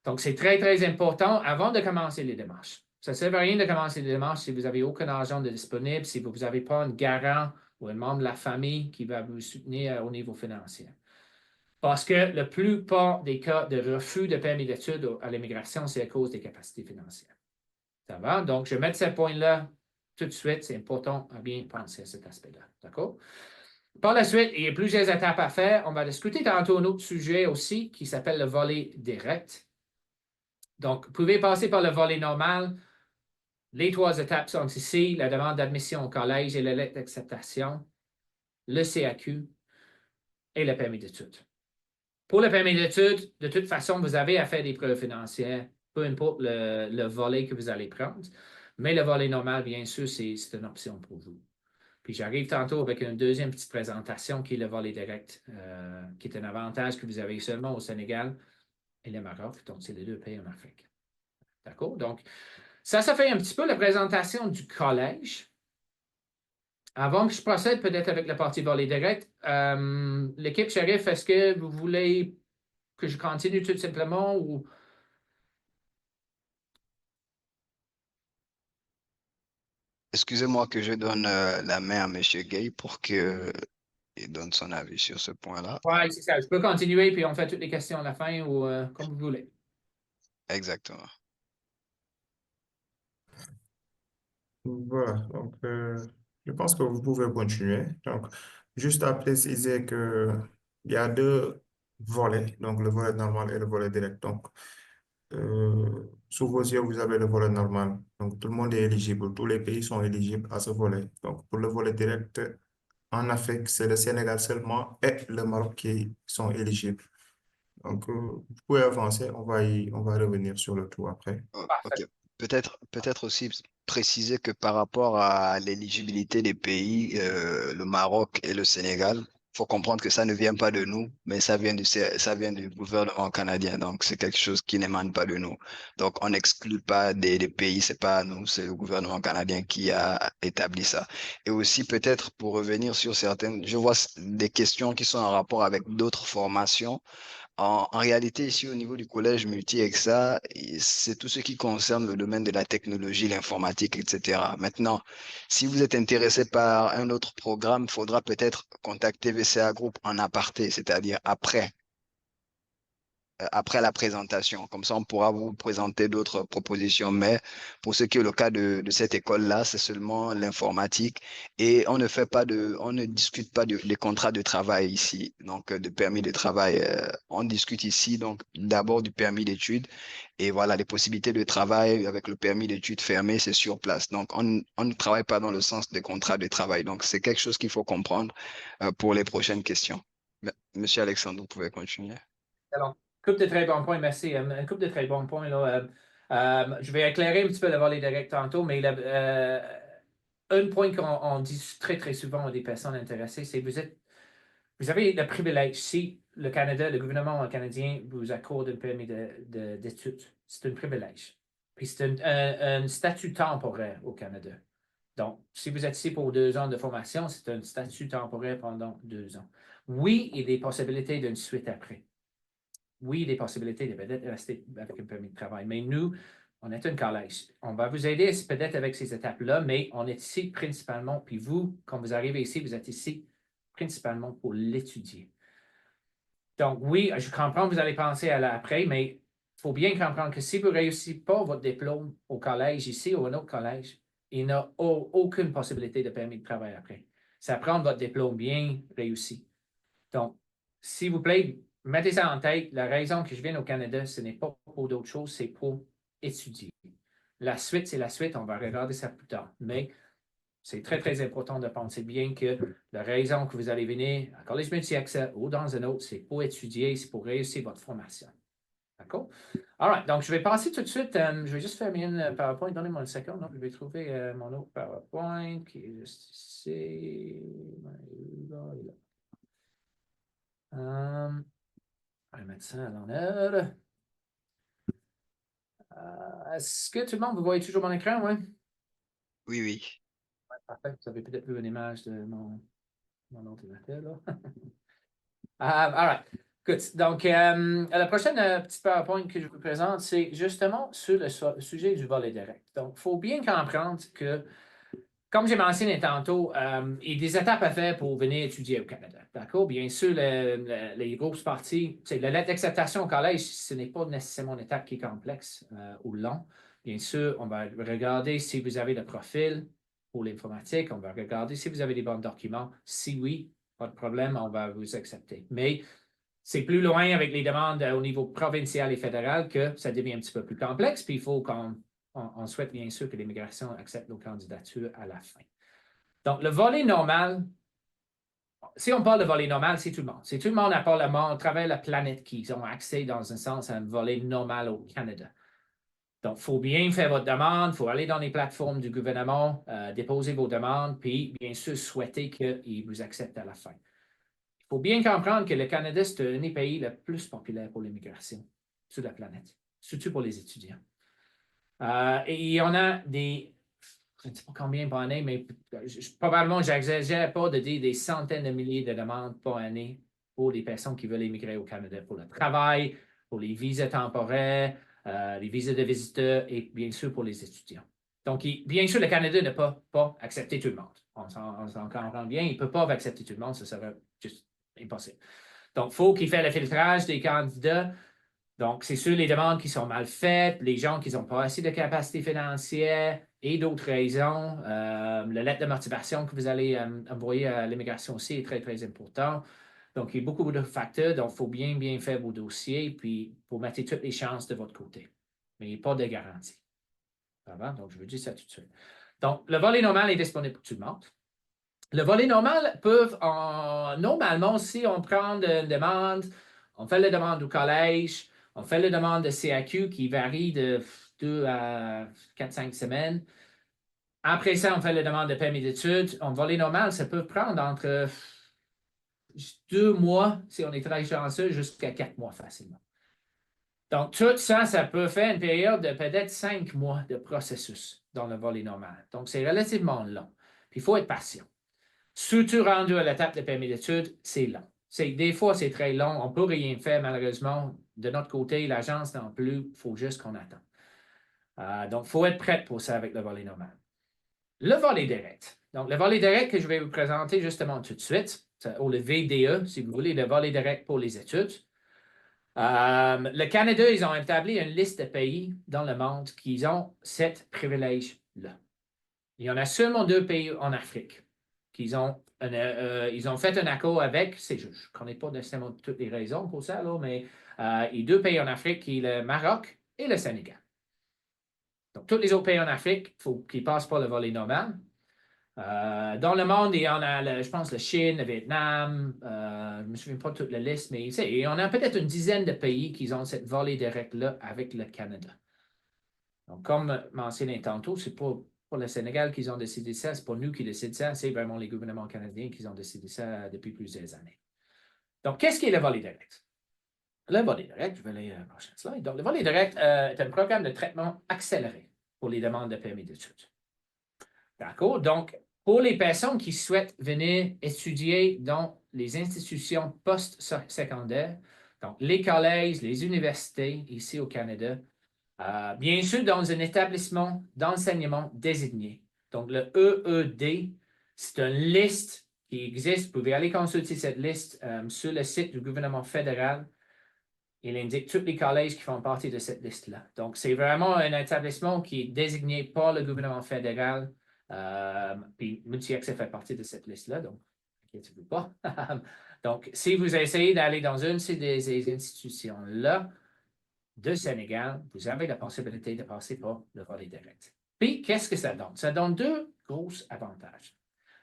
Speaker 2: Donc, c'est très, très important avant de commencer les démarches. Ça ne sert à rien de commencer les démarches si vous n'avez aucun argent de disponible, si vous n'avez pas un garant ou un membre de la famille qui va vous soutenir au niveau financier. Parce que la plupart des cas de refus de permis d'études à l'immigration, c'est à cause des capacités financières. Ça va? Donc, je vais mettre ce point-là tout de suite. C'est important à bien penser à cet aspect-là. D'accord? Par la suite, il y a plusieurs étapes à faire. On va discuter tantôt un autre sujet aussi qui s'appelle le volet direct. Donc, vous pouvez passer par le volet normal. Les 3 étapes sont ici, la demande d'admission au collège et la lettre d'acceptation, le CAQ et le permis d'études. Pour le permis d'études, de toute façon, vous avez à faire des preuves financières, peu importe le volet que vous allez prendre. Mais le volet normal, bien sûr, c'est une option pour vous. Puis j'arrive tantôt avec une deuxième petite présentation qui est le volet direct, qui est un avantage que vous avez seulement au Sénégal et le Maroc. Donc, c'est les 2 pays en Afrique. D'accord? Donc, ça fait un petit peu la présentation du collège. Avant que je procède peut-être avec la partie volet direct, l'équipe Sheriff, est-ce que vous voulez que je continue tout simplement ou...
Speaker 3: Excusez-moi que je donne la main à M. Gay pour qu'il donne son avis sur ce point-là.
Speaker 2: Oui, c'est ça. Je peux continuer puis on fait toutes les questions à la fin ou comme vous voulez.
Speaker 3: Exactement.
Speaker 4: Voilà, donc je pense que vous pouvez continuer. Donc, juste à préciser que il y a deux volets, donc le volet normal et le volet direct. Donc, sous vos yeux, vous avez le volet normal. Donc, tout le monde est éligible, tous les pays sont éligibles à ce volet. Donc, pour le volet direct, en Afrique, c'est le Sénégal seulement et le Maroc qui sont éligibles. Donc, vous pouvez avancer, on va revenir sur le tout après.
Speaker 3: Ok.
Speaker 2: Parfait.
Speaker 3: Peut-être aussi préciser que par rapport à l'éligibilité des pays, le Maroc et le Sénégal, faut comprendre que ça ne vient pas de nous, mais ça vient du gouvernement canadien. Donc, c'est quelque chose qui n'émane pas de nous. Donc, on n'exclut pas des pays, c'est pas nous, c'est le gouvernement canadien qui a établi ça. Et aussi, peut-être pour revenir sur certaines, je vois des questions qui sont en rapport avec d'autres formations. En réalité, ici, au niveau du collège multi-EXA, c'est tout ce qui concerne le domaine de la technologie, l'informatique, etc. Maintenant, si vous êtes intéressé par un autre programme, il faudra peut-être contacter VCA Group en aparté, c'est-à-dire après la présentation. Comme ça, on pourra vous présenter d'autres propositions. Mais pour ce qui est le cas de cette école-là, c'est seulement l'informatique et on ne discute pas des contrats de travail ici, donc de permis de travail. On discute ici donc d'abord du permis d'études et voilà, les possibilités de travail avec le permis d'études fermé, c'est sur place. Donc, on ne travaille pas dans le sens des contrats de travail. Donc, c'est quelque chose qu'il faut comprendre pour les prochaines questions. Monsieur Alexandre, vous pouvez continuer.
Speaker 2: Alors, couple de très bons points, merci. Un couple de très bons points, là. Je vais éclairer un petit peu le volet direct tantôt, mais un point qu'on dit très, très souvent à des personnes intéressées, c'est vous avez le privilège, si le Canada, le gouvernement canadien vous accorde un permis d'études, c'est un privilège. Puis c'est un statut temporaire au Canada. Donc, si vous êtes ici pour 2 ans de formation, c'est un statut temporaire pendant 2 ans. Oui, il y a des possibilités d'une suite après. Oui, il y a des possibilités de peut-être rester avec un permis de travail. Mais nous, on est un collège. On va vous aider peut-être avec ces étapes-là, mais on est ici principalement, puis vous, quand vous arrivez ici, vous êtes ici principalement pour l'étudier. Donc, oui, je comprends que vous allez penser à l'après, mais il faut bien comprendre que si vous ne réussissez pas votre diplôme au collège ici ou à un autre collège, il n'y a aucune possibilité de permis de travail après. Ça prend votre diplôme bien réussi. Donc, s'il vous plaît, mettez ça en tête. La raison que je viens au Canada, ce n'est pas pour d'autres choses, c'est pour étudier. La suite, c'est la suite. On va regarder ça plus tard. Mais c'est très, très important de penser bien que la raison que vous allez venir à Collège Multi-Accès ou dans un autre, c'est pour étudier, c'est pour réussir votre formation. D'accord? All right. Donc, je vais passer tout de suite. Je vais juste fermer une PowerPoint. Donnez-moi une seconde. Donc, je vais trouver mon autre PowerPoint qui est juste ici. Là, et là. Je vais mettre ça à l'honneur. Est-ce que tout le monde, vous voyez toujours mon écran, oui?
Speaker 3: Oui, oui.
Speaker 2: Parfait. Vous avez peut-être vu une image de mon ordinateur, là. All right. Good. Donc, la prochaine petite PowerPoint que je vous présente, c'est justement sur le sujet du volet direct. Donc, il faut bien comprendre que, comme j'ai mentionné tantôt, il y a des étapes à faire pour venir étudier au Canada. D'accord? Bien sûr, les groupes parties, la lettre d'acceptation au collège, ce n'est pas nécessairement une étape qui est complexe ou long. Bien sûr, on va regarder si vous avez le profil pour l'informatique. On va regarder si vous avez des bons documents. Si oui, pas de problème, on va vous accepter. Mais c'est plus loin avec les demandes au niveau provincial et fédéral que ça devient un petit peu plus complexe. Puis il faut qu'on souhaite bien sûr que l'immigration accepte nos candidatures à la fin. Donc, le volet normal, si on parle de volet normal, c'est tout le monde. C'est tout le monde à part le monde, à travers la planète qui ont accès, dans un sens, à un volet normal au Canada. Donc, il faut bien faire votre demande, il faut aller dans les plateformes du gouvernement, déposer vos demandes, puis bien sûr souhaiter qu'ils vous acceptent à la fin. Il faut bien comprendre que le Canada, c'est un des pays le plus populaire pour l'immigration sur la planète, surtout pour les étudiants. Et il y en a je ne sais pas combien par année, mais probablement, je n'exagère pas de dire des centaines de milliers de demandes par année pour des personnes qui veulent immigrer au Canada pour le travail, pour les visas temporaires, les visas de visiteurs et bien sûr pour les étudiants. Donc, bien sûr, le Canada ne peut pas accepter tout le monde. On s'en comprend bien. Il ne peut pas accepter tout le monde, ça serait juste impossible. Donc, il faut qu'il fasse le filtrage des candidats. Donc, c'est sur les demandes qui sont mal faites, les gens qui n'ont pas assez de capacité financière et d'autres raisons. La lettre de motivation que vous allez envoyer à l'immigration aussi est très, très important. Donc, il y a beaucoup de facteurs, donc il faut bien, bien faire vos dossiers, puis il faut mettre toutes les chances de votre côté. Mais il n'y a pas de garantie. Ça va? Donc, je vous dis ça tout de suite. Donc, le volet normal est disponible pour tout le monde. Le volet normal peut, normalement, si on prend une demande, on fait la demande au collège, on fait la demande de CAQ qui varie de 2 à 4-5 semaines. Après ça, on fait la demande de permis d'études. En volet normal, ça peut prendre entre 2 mois, si on est très chanceux, jusqu'à 4 mois facilement. Donc, tout ça, ça peut faire une période de peut-être 5 mois de processus dans le volet normal. Donc, c'est relativement long. Puis, il faut être patient. Surtout rendu à l'étape de permis d'études, c'est long. Des fois, c'est très long. On ne peut rien faire, malheureusement. De notre côté, l'agence non plus. Il faut juste qu'on attend. Donc, il faut être prêt pour ça avec le volet normal. Le volet direct. Donc, le volet direct que je vais vous présenter justement tout de suite, ou le VDE, si vous voulez, le volet direct pour les études. Le Canada, ils ont établi une liste de pays dans le monde qui ont ce privilège-là. Il y en a seulement 2 pays en Afrique ils ont fait un accord avec, je ne connais pas nécessairement toutes les raisons pour ça, là, mais il y a 2 pays en Afrique, qui est le Maroc et le Sénégal. Donc, tous les autres pays en Afrique, il faut qu'ils passent par le volet normal. Dans le monde, il y en a, je pense, la Chine, le Vietnam, je ne me souviens pas de toute la liste, mais il on a peut-être une dizaine de pays qui ont cette volée directe-là avec le Canada. Donc, comme mentionné tantôt, c'est pas pour le Sénégal qu'ils ont décidé ça, c'est pas nous qui décident ça, c'est vraiment les gouvernements canadiens qui ont décidé ça depuis plusieurs années. Donc, qu'est-ce qui est le volet direct? Le volet direct, je vais aller à la prochaine slide. Donc, le volet direct est un programme de traitement accéléré pour les demandes de permis d'études. D'accord? Donc, pour les personnes qui souhaitent venir étudier dans les institutions post-secondaires, donc les collèges, les universités ici au Canada, bien sûr dans un établissement d'enseignement désigné. Donc, le EED, c'est une liste qui existe. Vous pouvez aller consulter cette liste sur le site du gouvernement fédéral. Il indique tous les collèges qui font partie de cette liste-là. Donc, c'est vraiment un établissement qui est désigné par le gouvernement fédéral. Puis Multi-Accès fait partie de cette liste-là, donc inquiétez-vous pas. Donc, si vous essayez d'aller dans une de ces institutions-là de Sénégal, vous avez la possibilité de passer par le volet direct. Puis, qu'est-ce que ça donne? Ça donne 2 gros avantages.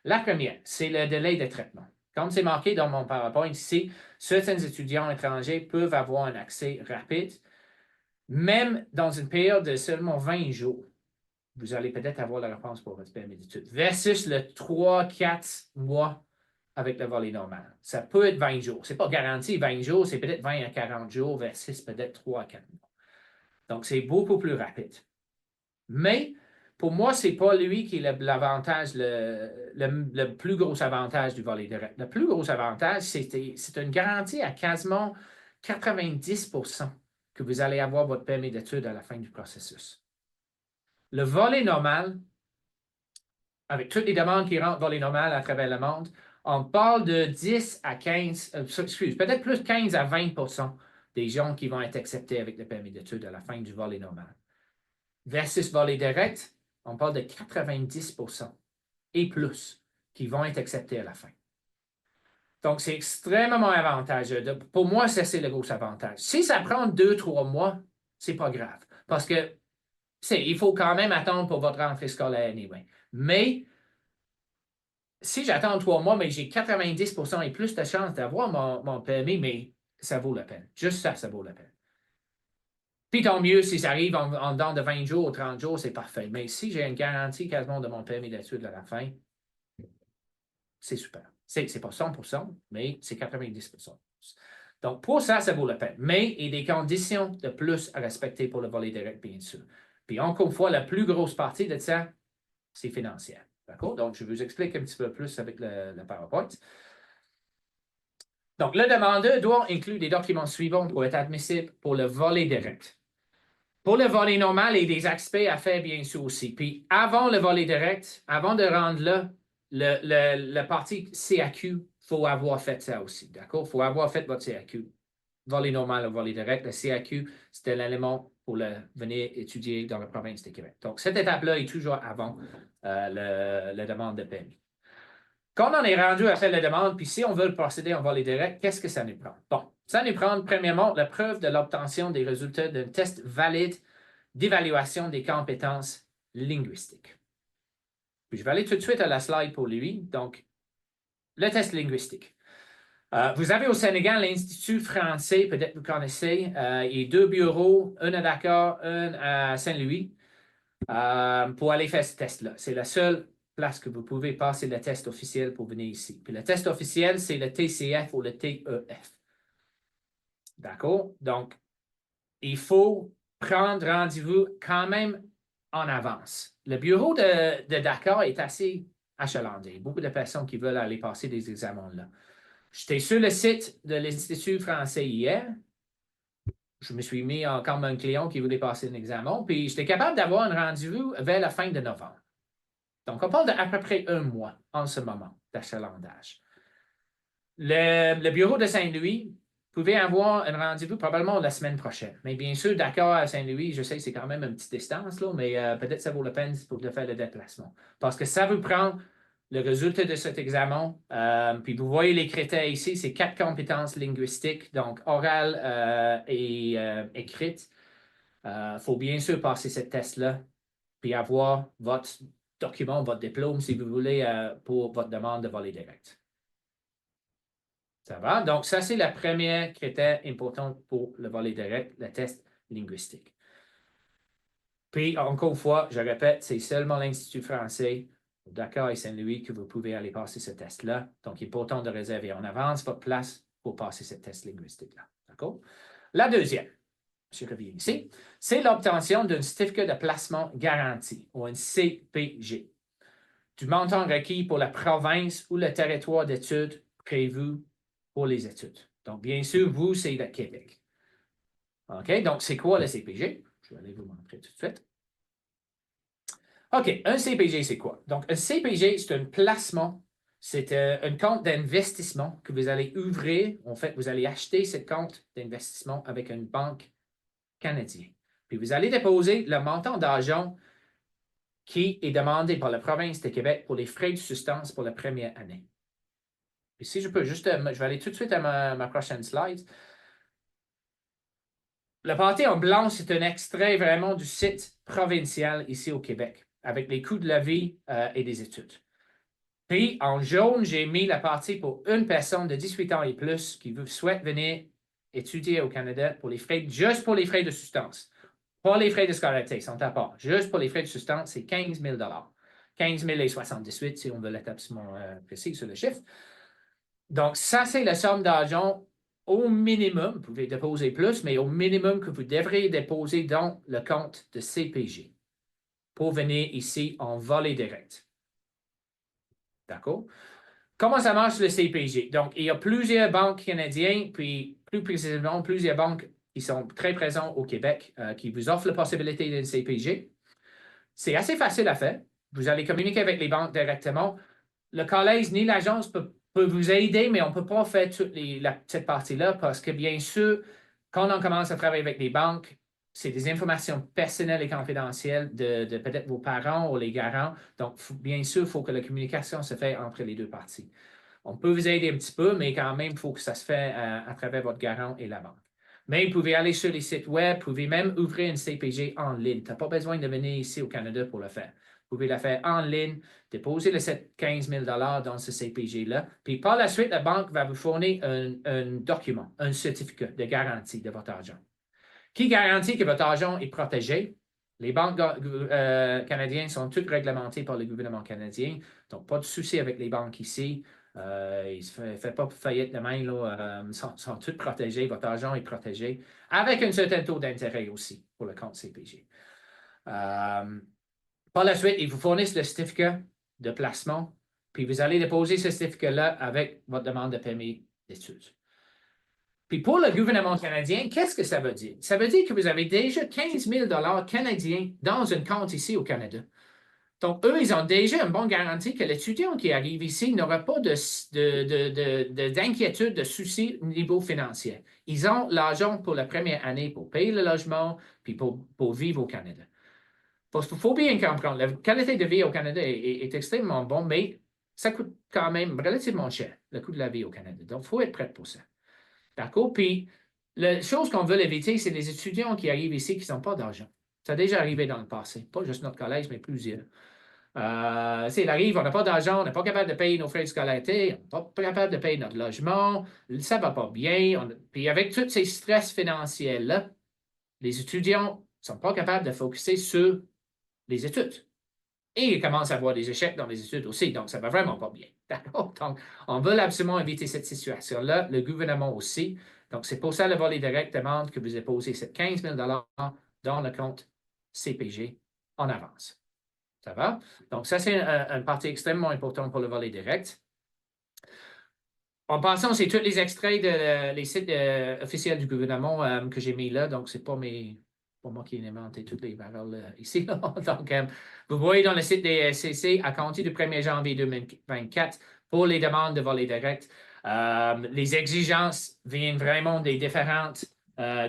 Speaker 2: La première, c'est le délai de traitement. Comme c'est marqué dans mon PowerPoint ici, certains étudiants étrangers peuvent avoir un accès rapide, même dans une période de seulement 20 jours. Vous allez peut-être avoir la réponse pour votre permis d'études, versus le 3-4 mois avec le volet normal. Ça peut être 20 jours. Ce n'est pas garanti 20 jours, c'est peut-être 20 à 40 jours versus peut-être 3 à 4 mois. Donc, c'est beaucoup plus rapide. Mais, pour moi, ce n'est pas lui qui est l'avantage, le plus gros avantage du volet direct. Le plus gros avantage, c'est une garantie à quasiment 90% que vous allez avoir votre permis d'études à la fin du processus. Le volet normal, avec toutes les demandes qui rentrent volet normal à travers le monde, on parle de 10 à 15, peut-être plus 15 à 20% des gens qui vont être acceptés avec le permis d'études à la fin du volet normal. Versus volet direct, on parle de 90% et plus qui vont être acceptés à la fin. Donc, c'est extrêmement avantageux. Pour moi, ça, c'est le gros avantage. Si ça prend 2-3 mois, c'est pas grave. Parce que il faut quand même attendre pour votre rentrée scolaire anyway. Mais si j'attends 3 mois, mais j'ai 90% et plus de chances d'avoir mon permis, mais ça vaut la peine. Juste ça vaut la peine. Puis tant mieux si ça arrive en dedans de 20 jours ou 30 jours, c'est parfait. Mais si j'ai une garantie quasiment de mon permis d'études à la fin, c'est super. C'est pas 100%, mais c'est 90%. Donc, pour ça, ça vaut la peine. Mais il y a des conditions de plus à respecter pour le volet direct, bien sûr. Puis encore une fois, la plus grosse partie de ça, c'est financière. D'accord? Donc, je vous explique un petit peu plus avec le PowerPoint. Donc, le demandeur doit inclure les documents suivants pour être admissible pour le volet direct. Pour le volet normal, il y a des aspects à faire, bien sûr, aussi. Puis, avant le volet direct, avant de rendre là, la partie CAQ, il faut avoir fait ça aussi. D'accord? Il faut avoir fait votre CAQ. volet normal ou volet direct, le CAQ, c'était l'élément pour venir étudier dans la province de Québec. Donc, cette étape-là est toujours avant la demande de permis. Quand on est rendu à faire la demande, puis si on veut procéder en volet direct, qu'est-ce que ça nous prend? Bon, ça nous prend premièrement la preuve de l'obtention des résultats d'un test valide d'évaluation des compétences linguistiques. Puis je vais aller tout de suite à la slide pour lui. Donc, le test linguistique. Vous avez au Sénégal l'Institut français, peut-être vous connaissez. Il y a 2 bureaux, un à Dakar, un à Saint-Louis, pour aller faire ce test-là. C'est la seule place que vous pouvez passer le test officiel pour venir ici. Puis le test officiel, c'est le TCF ou le TEF. D'accord? Donc, il faut prendre rendez-vous quand même en avance. Le bureau de Dakar est assez achalandé. Beaucoup de personnes qui veulent aller passer des examens-là. J'étais sur le site de l'Institut français hier. Je me suis mis comme un client qui voulait passer un examen, puis j'étais capable d'avoir un rendez-vous vers la fin de novembre. Donc, on parle d'à peu près 1 mois en ce moment d'achalandage. Le bureau de Saint-Louis pouvait avoir un rendez-vous probablement la semaine prochaine. Mais bien sûr, Dakar à Saint-Louis, je sais que c'est quand même une petite distance, là, mais peut-être ça vaut la peine pour faire le déplacement. Parce que ça vous prend le résultat de cet examen. Puis vous voyez les critères ici, c'est 4 compétences linguistiques, donc orale et écrite. Il faut bien sûr passer ce test-là, puis avoir votre document, votre diplôme, si vous voulez, pour votre demande de volet direct. Ça va? Donc, ça, c'est le premier critère important pour le volet direct, le test linguistique. Puis, encore une fois, je répète, c'est seulement l'Institut français, Dakar et Saint-Louis, que vous pouvez aller passer ce test-là. Donc, il est important de réserver en avance votre place pour passer ce test linguistique-là. D'accord? La deuxième, je reviens ici, c'est l'obtention d'un certificat de placement garanti, ou un CPG, du montant requis pour la province ou le territoire d'études prévu pour les études. Donc, bien sûr, vous, c'est le Québec. OK? Donc, c'est quoi le CPG? Je vais aller vous montrer tout de suite. OK, un CPG, c'est quoi? Donc, un CPG, c'est un placement, c'est un compte d'investissement que vous allez ouvrir. En fait, vous allez acheter ce compte d'investissement avec une banque canadienne. Puis, vous allez déposer le montant d'argent qui est demandé par la province de Québec pour les frais de subsistance pour la première année. Et si je peux juste, je vais aller tout de suite à ma prochaine slide. La partie en blanc, c'est un extrait vraiment du site provincial ici au Québec, avec les coûts de la vie et des études. Puis, en jaune, j'ai mis la partie pour une personne de 18 ans et plus qui souhaite venir étudier au Canada pour les frais, juste pour les frais de subsistance. Pas les frais de scolarité, ils sont à part. Juste pour les frais de subsistance, c'est 15 000 15 078 si on veut l'être absolument précis sur le chiffre. Donc, ça, c'est la somme d'argent au minimum. Vous pouvez déposer plus, mais au minimum que vous devriez déposer dans le compte de CPG pour venir ici en volet direct. D'accord? Comment ça marche le CPG? Donc, il y a plusieurs banques canadiennes, puis plus précisément, plusieurs banques qui sont très présentes au Québec qui vous offrent la possibilité d'un CPG. C'est assez facile à faire. Vous allez communiquer avec les banques directement. Le collège ni l'agence peut vous aider, mais on ne peut pas faire toute cette partie-là parce que, bien sûr, quand on commence à travailler avec les banques, c'est des informations personnelles et confidentielles de peut-être vos parents ou les garants. Donc, bien sûr, il faut que la communication se fasse entre les deux parties. On peut vous aider un petit peu, mais quand même, il faut que ça se fasse à travers votre garant et la banque. Mais vous pouvez aller sur les sites web, vous pouvez même ouvrir une CPG en ligne. Tu n'as pas besoin de venir ici au Canada pour le faire. Vous pouvez la faire en ligne, déposer les 15 000 dans ce CPG-là. Puis par la suite, la banque va vous fournir un document, un certificat de garantie de votre argent, qui garantit que votre argent est protégé. Les banques canadiennes sont toutes réglementées par le gouvernement canadien, donc pas de souci avec les banques ici. Ils ne font pas faillite de main, sont toutes protégées, votre argent est protégé, avec un certain taux d'intérêt aussi pour le compte CPG. Par la suite, ils vous fournissent le certificat de placement, puis vous allez déposer ce certificat-là avec votre demande de permis d'études. Puis pour le gouvernement canadien, qu'est-ce que ça veut dire? Ça veut dire que vous avez déjà 15 000 canadiens dans un compte ici au Canada. Donc, eux, ils ont déjà une bonne garantie que l'étudiant qui arrive ici n'aura pas d'inquiétude, de soucis au niveau financier. Ils ont l'argent pour la première année pour payer le logement puis pour vivre au Canada. Il faut bien comprendre, la qualité de vie au Canada est extrêmement bonne, mais ça coûte quand même relativement cher, le coût de la vie au Canada. Donc, il faut être prêt pour ça. D'accord? Puis, la chose qu'on veut éviter, c'est les étudiants qui arrivent ici qui n'ont pas d'argent. Ça a déjà arrivé dans le passé, pas juste notre collège, mais plusieurs. Il arrive, on n'a pas d'argent, on n'est pas capable de payer nos frais de scolarité, on n'est pas capable de payer notre logement, ça ne va pas bien. Puis avec tous ces stress financiers-là, les étudiants ne sont pas capables de focuser sur les études. Et ils commencent à avoir des échecs dans les études aussi, donc ça ne va vraiment pas bien. D'accord? Donc, on veut absolument éviter cette situation-là, le gouvernement aussi. Donc, c'est pour ça le volet direct demande que vous déposez ces 15 000 dans le compte CPG en avance. Ça va? Donc, ça, c'est une partie extrêmement importante pour le volet direct. En passant, c'est tous les extraits des sites officiels du gouvernement que j'ai mis là. Donc, ce n'est pas moi qui ai inventé toutes les paroles ici. Donc, vous voyez dans le site des SCC, à compter du 1er janvier 2024, pour les demandes de volet direct, les exigences viennent vraiment des différents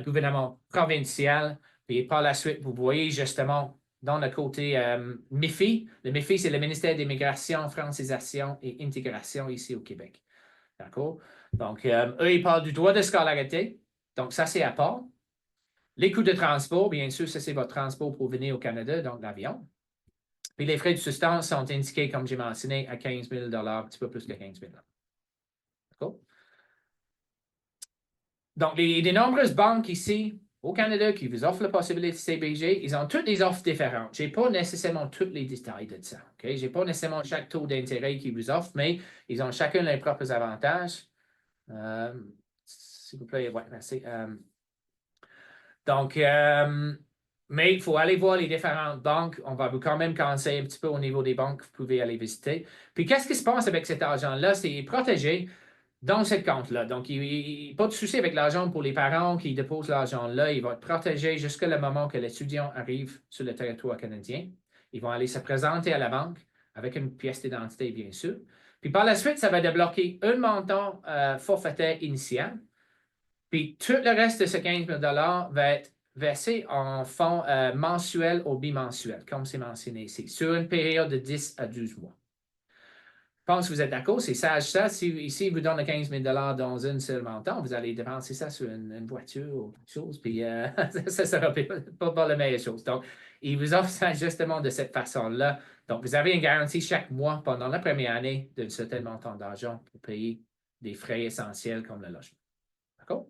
Speaker 2: gouvernements provinciaux. Puis par la suite, vous voyez justement dans le côté MIFI. Le MIFI, c'est le ministère d'Immigration, Francisation et Intégration ici au Québec. D'accord? Donc, eux, ils parlent du droit de scolarité. Donc, ça, c'est à part. Les coûts de transport, bien sûr, ça, c'est votre transport pour venir au Canada, donc l'avion. Puis les frais de substance sont indiqués, comme j'ai mentionné, à 15 000 un petit peu plus que 15 000 D'accord? Donc, les nombreuses banques ici au Canada qui vous offrent la possibilité de CBG, ils ont toutes des offres différentes. Je n'ai pas nécessairement tous les détails de ça. Okay? Je n'ai pas nécessairement chaque taux d'intérêt qu'ils vous offrent, mais ils ont chacun leurs propres avantages. S'il vous plaît, ouais, merci. Donc, mais il faut aller voir les différentes banques. On va vous quand même conseiller un petit peu au niveau des banques que vous pouvez aller visiter. Puis, qu'est-ce qui se passe avec cet argent-là? C'est protégé dans ce compte-là. Donc, pas de souci avec l'argent pour les parents qui déposent l'argent-là. Il va être protégé jusqu'à le moment que l'étudiant arrive sur le territoire canadien. Ils vont aller se présenter à la banque avec une pièce d'identité, bien sûr. Puis par la suite, ça va débloquer un montant forfaitaire initial. Puis tout le reste de ce 15 000 va être versé en fonds mensuels ou bimensuels, comme c'est mentionné ici, sur une période de 10 à 12 mois. Je pense que vous êtes d'accord, c'est sage ça. Si ici, vous donne 15 000 dans un seul montant, vous allez dépenser ça sur une voiture ou quelque chose, puis ça ne sera pas la meilleure chose. Donc, il vous offre ça justement de cette façon-là. Donc, vous avez une garantie chaque mois pendant la première année d'un certain montant d'argent pour payer des frais essentiels comme le logement. D'accord?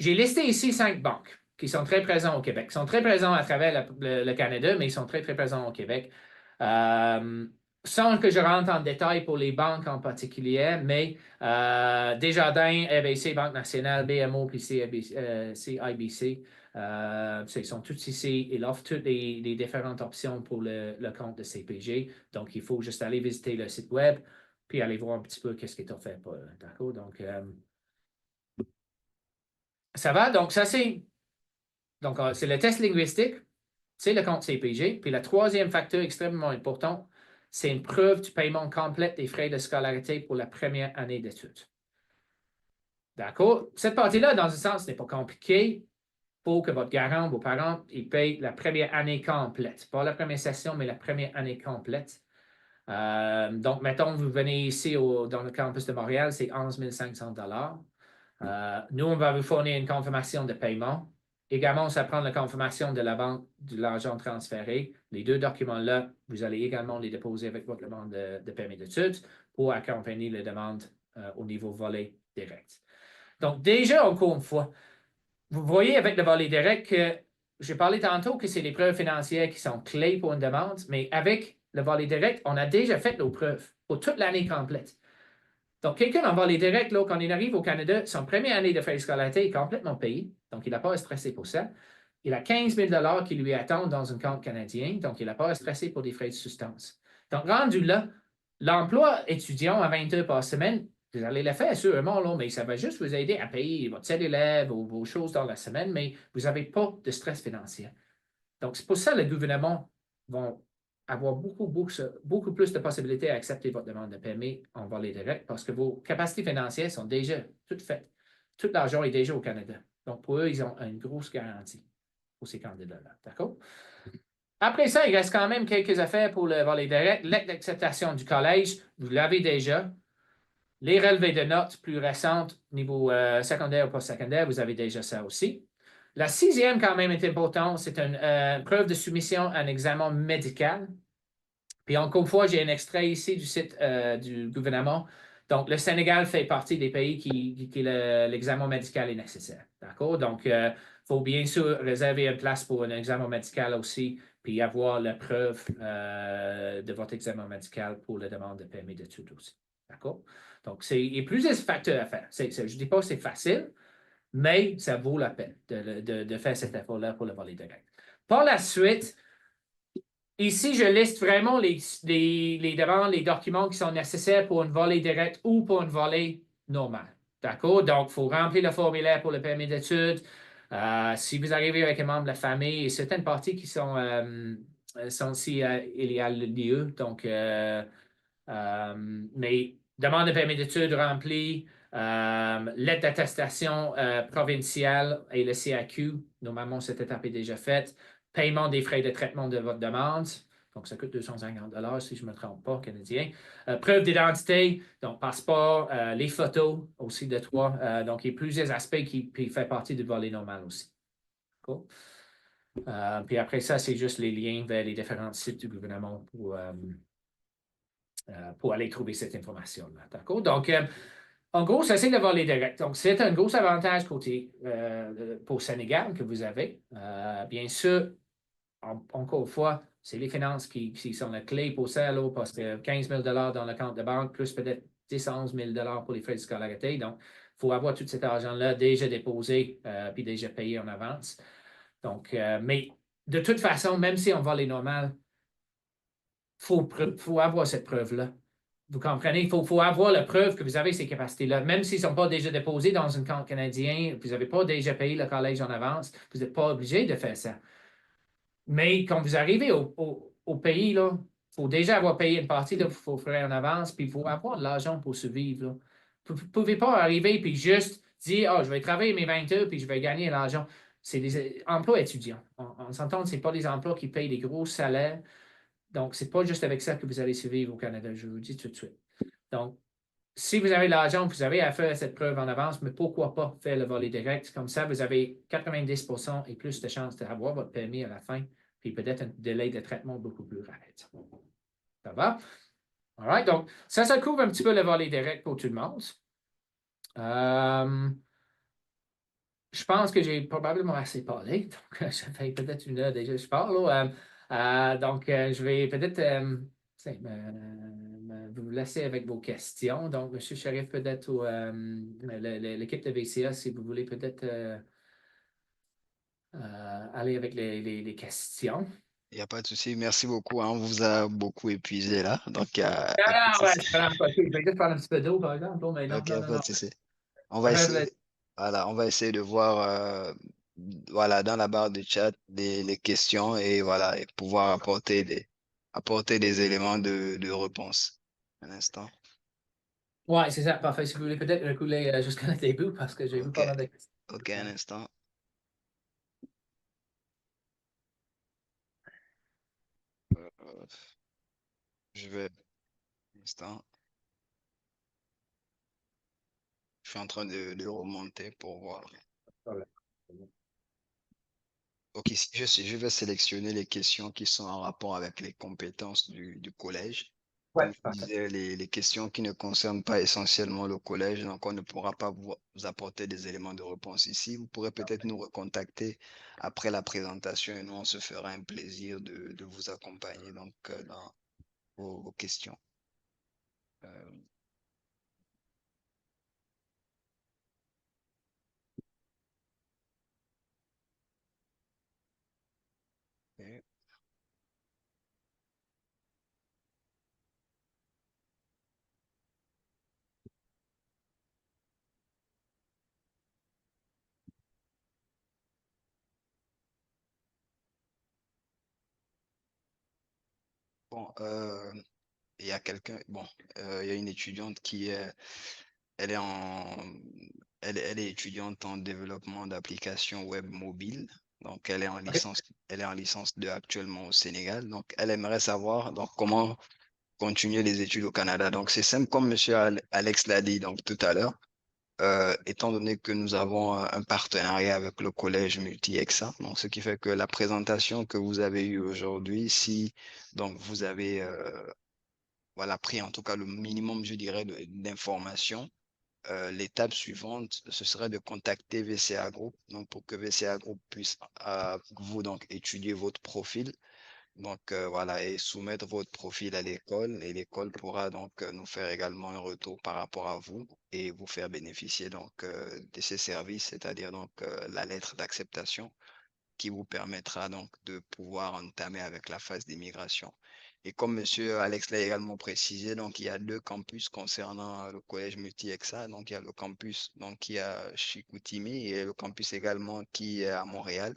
Speaker 2: J'ai listé ici 5 banques qui sont très présentes au Québec. Ils sont très présents à travers le Canada, mais ils sont très, très présents au Québec. Sans que je rentre en détail pour les banques en particulier, mais Desjardins, RBC, Banque nationale, BMO, puis CIBC, ils sont tous ici. Ils offrent toutes les différentes options pour le compte de CPG. Donc, il faut juste aller visiter le site web, puis aller voir un petit peu qu'est-ce qui est offert. D'accord? Donc, ça va? Donc, ça, c'est le test linguistique. C'est le compte CPG. Puis le troisième facteur extrêmement important, c'est une preuve du paiement complet des frais de scolarité pour la première année d'études. D'accord? Cette partie-là, dans un sens, n'est pas compliquée pour que votre garant, vos parents, ils payent la première année complète. Pas la première session, mais la première année complète. Donc, mettons, vous venez ici dans le campus de Montréal, c'est 11 500 nous, on va vous fournir une confirmation de paiement. Également, ça prend la confirmation de la banque de l'argent transféré. Les deux documents-là, vous allez également les déposer avec votre demande de permis d'études pour accompagner les demandes au niveau volet direct. Donc, déjà, encore une fois, vous voyez avec le volet direct que j'ai parlé tantôt que c'est les preuves financières qui sont clés pour une demande, mais avec le volet direct, on a déjà fait nos preuves pour toute l'année complète. Donc, quelqu'un en volet direct, là, quand il arrive au Canada, son première année de frais de scolarité est complètement payé. Donc, il n'a pas à stresser pour ça. Il a 15 000 qui lui attendent dans un compte canadien. Donc, il n'a pas à stresser pour des frais de substance. Donc, rendu là, l'emploi étudiant à 20 heures par semaine, vous allez le faire sûrement, là, mais ça va juste vous aider à payer votre cellulaire, vos choses dans la semaine, mais vous n'avez pas de stress financier. Donc, c'est pour ça que les gouvernements vont avoir beaucoup plus de possibilités à accepter votre demande de permis en volée directe parce que vos capacités financières sont déjà toutes faites. Tout l'argent est déjà au Canada. Donc, pour eux, ils ont une grosse garantie pour ces candidats-là. D'accord? Après ça, il reste quand même quelques affaires pour le volet direct. Lettre d'acceptation du collège, vous l'avez déjà. Les relevés de notes plus récentes, niveau secondaire ou post-secondaire, vous avez déjà ça aussi. La sixième, quand même, est importante. C'est une preuve de soumission à un examen médical. Puis encore une fois, j'ai un extrait ici du site du gouvernement. Donc, le Sénégal fait partie des pays qui l'examen médical est nécessaire. D'accord? Donc, il faut bien sûr réserver une place pour un examen médical aussi, puis avoir la preuve de votre examen médical pour la demande de permis d'études aussi. D'accord? Donc, il y a plusieurs facteurs à faire. Je ne dis pas que c'est facile, mais ça vaut la peine de faire cet effort-là pour le volet direct. Par la suite, ici, je liste vraiment les demandes, les documents qui sont nécessaires pour une volée directe ou pour une volée normale. D'accord? Donc, il faut remplir le formulaire pour le permis d'études. Si vous arrivez avec un membre de la famille, certaines parties qui sont aussi il y a le lieu. Donc, mais demande de permis d'études remplie, lettre d'attestation provinciale et le CAQ. Normalement, cette étape est déjà faite. Paiement des frais de traitement de votre demande. Donc, ça coûte 250 si je ne me trompe pas, canadien. Preuve d'identité, donc passeport, les photos aussi de toi. Donc, il y a plusieurs aspects qui font partie du volet normal aussi. Cool. Puis après ça, c'est juste les liens vers les différents sites du gouvernement pour aller trouver cette information-là. D'accord? Donc, en gros, ça, c'est le volet direct. Donc, c'est un gros avantage côté pour Sénégal que vous avez. Bien sûr, encore une fois, c'est les finances qui sont la clé pour ça, là, parce que 15 000 dans le compte de banque, plus peut-être 10 à 11 000 pour les frais de scolarité. Donc, il faut avoir tout cet argent-là déjà déposé puis déjà payé en avance. Donc, mais de toute façon, même si on va les normales, il faut avoir cette preuve-là. Vous comprenez? Il faut avoir la preuve que vous avez ces capacités-là. Même s'ils ne sont pas déjà déposés dans un compte canadien, vous n'avez pas déjà payé le collège en avance, vous n'êtes pas obligé de faire ça. Mais quand vous arrivez au pays, il faut déjà avoir payé une partie de vos frais en avance, puis il faut avoir de l'argent pour survivre. Là. Vous ne pouvez pas arriver puis juste dire je vais travailler mes 20 heures puis je vais gagner l'argent. C'est des emplois étudiants. On s'entend que ce n'est pas des emplois qui payent des gros salaires. Donc, ce n'est pas juste avec ça que vous allez survivre au Canada, je vous le dis tout de suite. Donc, si vous avez de l'argent, vous avez à faire cette preuve en avance, mais pourquoi pas faire le volet direct? Comme ça, vous avez 90% et plus de chances d'avoir votre permis à la fin, puis peut-être un délai de traitement beaucoup plus rapide. Ça va? All right. Donc, ça couvre un petit peu le volet direct pour tout le monde. Je pense que j'ai probablement assez parlé. Donc, ça fait peut-être une heure déjà que je parle. Donc, je vais peut-être vous laisser avec vos questions. Donc, M. Sharif, peut-être, ou l'équipe de VCA, si vous voulez peut-être aller avec les questions.
Speaker 3: Il n'y a pas de souci. Merci beaucoup, hein. On vous a beaucoup épuisé là. Donc, il y a
Speaker 2: Non,
Speaker 3: pas de
Speaker 2: non, ouais,
Speaker 3: souci.
Speaker 2: je vais juste prendre un petit peu d'eau, par exemple. Mais non,
Speaker 3: Ok,
Speaker 2: non, non,
Speaker 3: pas
Speaker 2: non.
Speaker 3: de souci. On va essayer, voilà, on va essayer de voir voilà, dans la barre de chat les questions et voilà, et pouvoir apporter des éléments de réponse. Un instant.
Speaker 2: Ouais, c'est ça, parfait. Si vous voulez peut-être reculer jusqu'à la début, parce que j'ai vu
Speaker 3: Ok,
Speaker 2: pas mal de questions.
Speaker 3: ok, un instant. Euh, je vais, un instant. Je suis en train de remonter pour voir. Ok, si je vais sélectionner les questions qui sont en rapport avec les compétences du collège.
Speaker 2: Ouais,
Speaker 3: Comme je
Speaker 2: parfait.
Speaker 3: disais, les questions qui ne concernent pas essentiellement le collège, donc on ne pourra pas vous apporter des éléments de réponse ici. Vous pourrez peut-être nous recontacter après la présentation et nous, on se fera un plaisir de vous accompagner donc, dans vos questions. Euh, ok. Bon, il y a quelqu'un, bon, il y a une étudiante qui est, elle est en, elle est étudiante en développement d'applications web mobiles. Donc,
Speaker 2: OK.
Speaker 3: elle est en licence 2 actuellement au Sénégal. Donc, elle aimerait savoir donc comment continuer les études au Canada. Donc, c'est simple comme Monsieur Alex l'a dit donc tout à l'heure. Étant donné que nous avons un partenariat avec le collège Multi-EXA, donc ce qui fait que la présentation que vous avez eue aujourd'hui, si donc vous avez voilà, pris en tout cas le minimum, je dirais, d'informations, l'étape suivante, ce serait de contacter VCA Group, donc pour que VCA Group puisse vous donc étudier votre profil. Donc voilà, et soumettre votre profil à l'école et l'école pourra donc nous faire également un retour par rapport à vous et vous faire bénéficier donc de ces services, c'est-à-dire donc la lettre d'acceptation qui vous permettra donc de pouvoir entamer avec la phase d'immigration. Et comme Monsieur Alex l'a également précisé, donc il y a deux campus concernant le collège multi-EXA. Donc il y a le campus donc qui est à Chicoutimi et le campus également qui est à Montréal.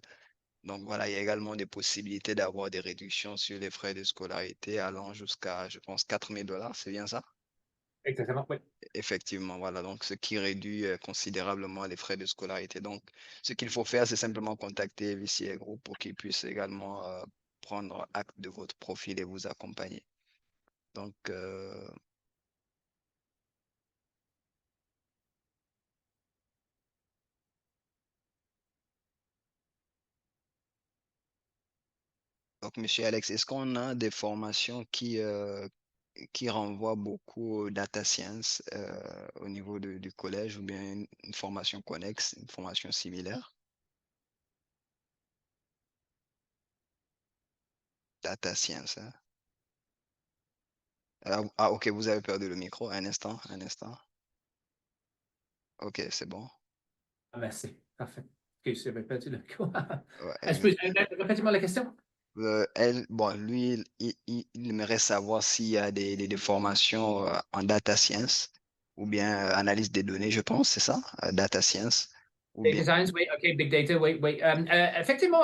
Speaker 3: Donc voilà, il y a également des possibilités d'avoir des réductions sur les frais de scolarité allant jusqu'à, je pense, 4 000 $. C'est bien ça?
Speaker 2: Exactement, oui.
Speaker 3: Effectivement, voilà. Donc, ce qui réduit considérablement les frais de scolarité. Donc, ce qu'il faut faire, c'est simplement contacter VCA Group pour qu'ils puissent également prendre acte de votre profil et vous accompagner. Donc, Monsieur Alex, est-ce qu'on a des formations qui renvoient beaucoup au data science au niveau du collège ou bien une formation connexe, une formation similaire? Data science, hein? Ok, vous avez perdu le micro. Un instant, un instant. Ok, c'est bon.
Speaker 2: Ah, merci. Parfait. OK, je n'avais pas dit le coup.
Speaker 3: Ouais,
Speaker 2: Répétez-moi la question.
Speaker 3: bon, lui, il aimerait savoir s'il y a des formations en data science ou bien analyse des données, je pense, c'est ça, data science, ou bien.
Speaker 2: Data science, oui, OK, big data, oui, oui. Effectivement,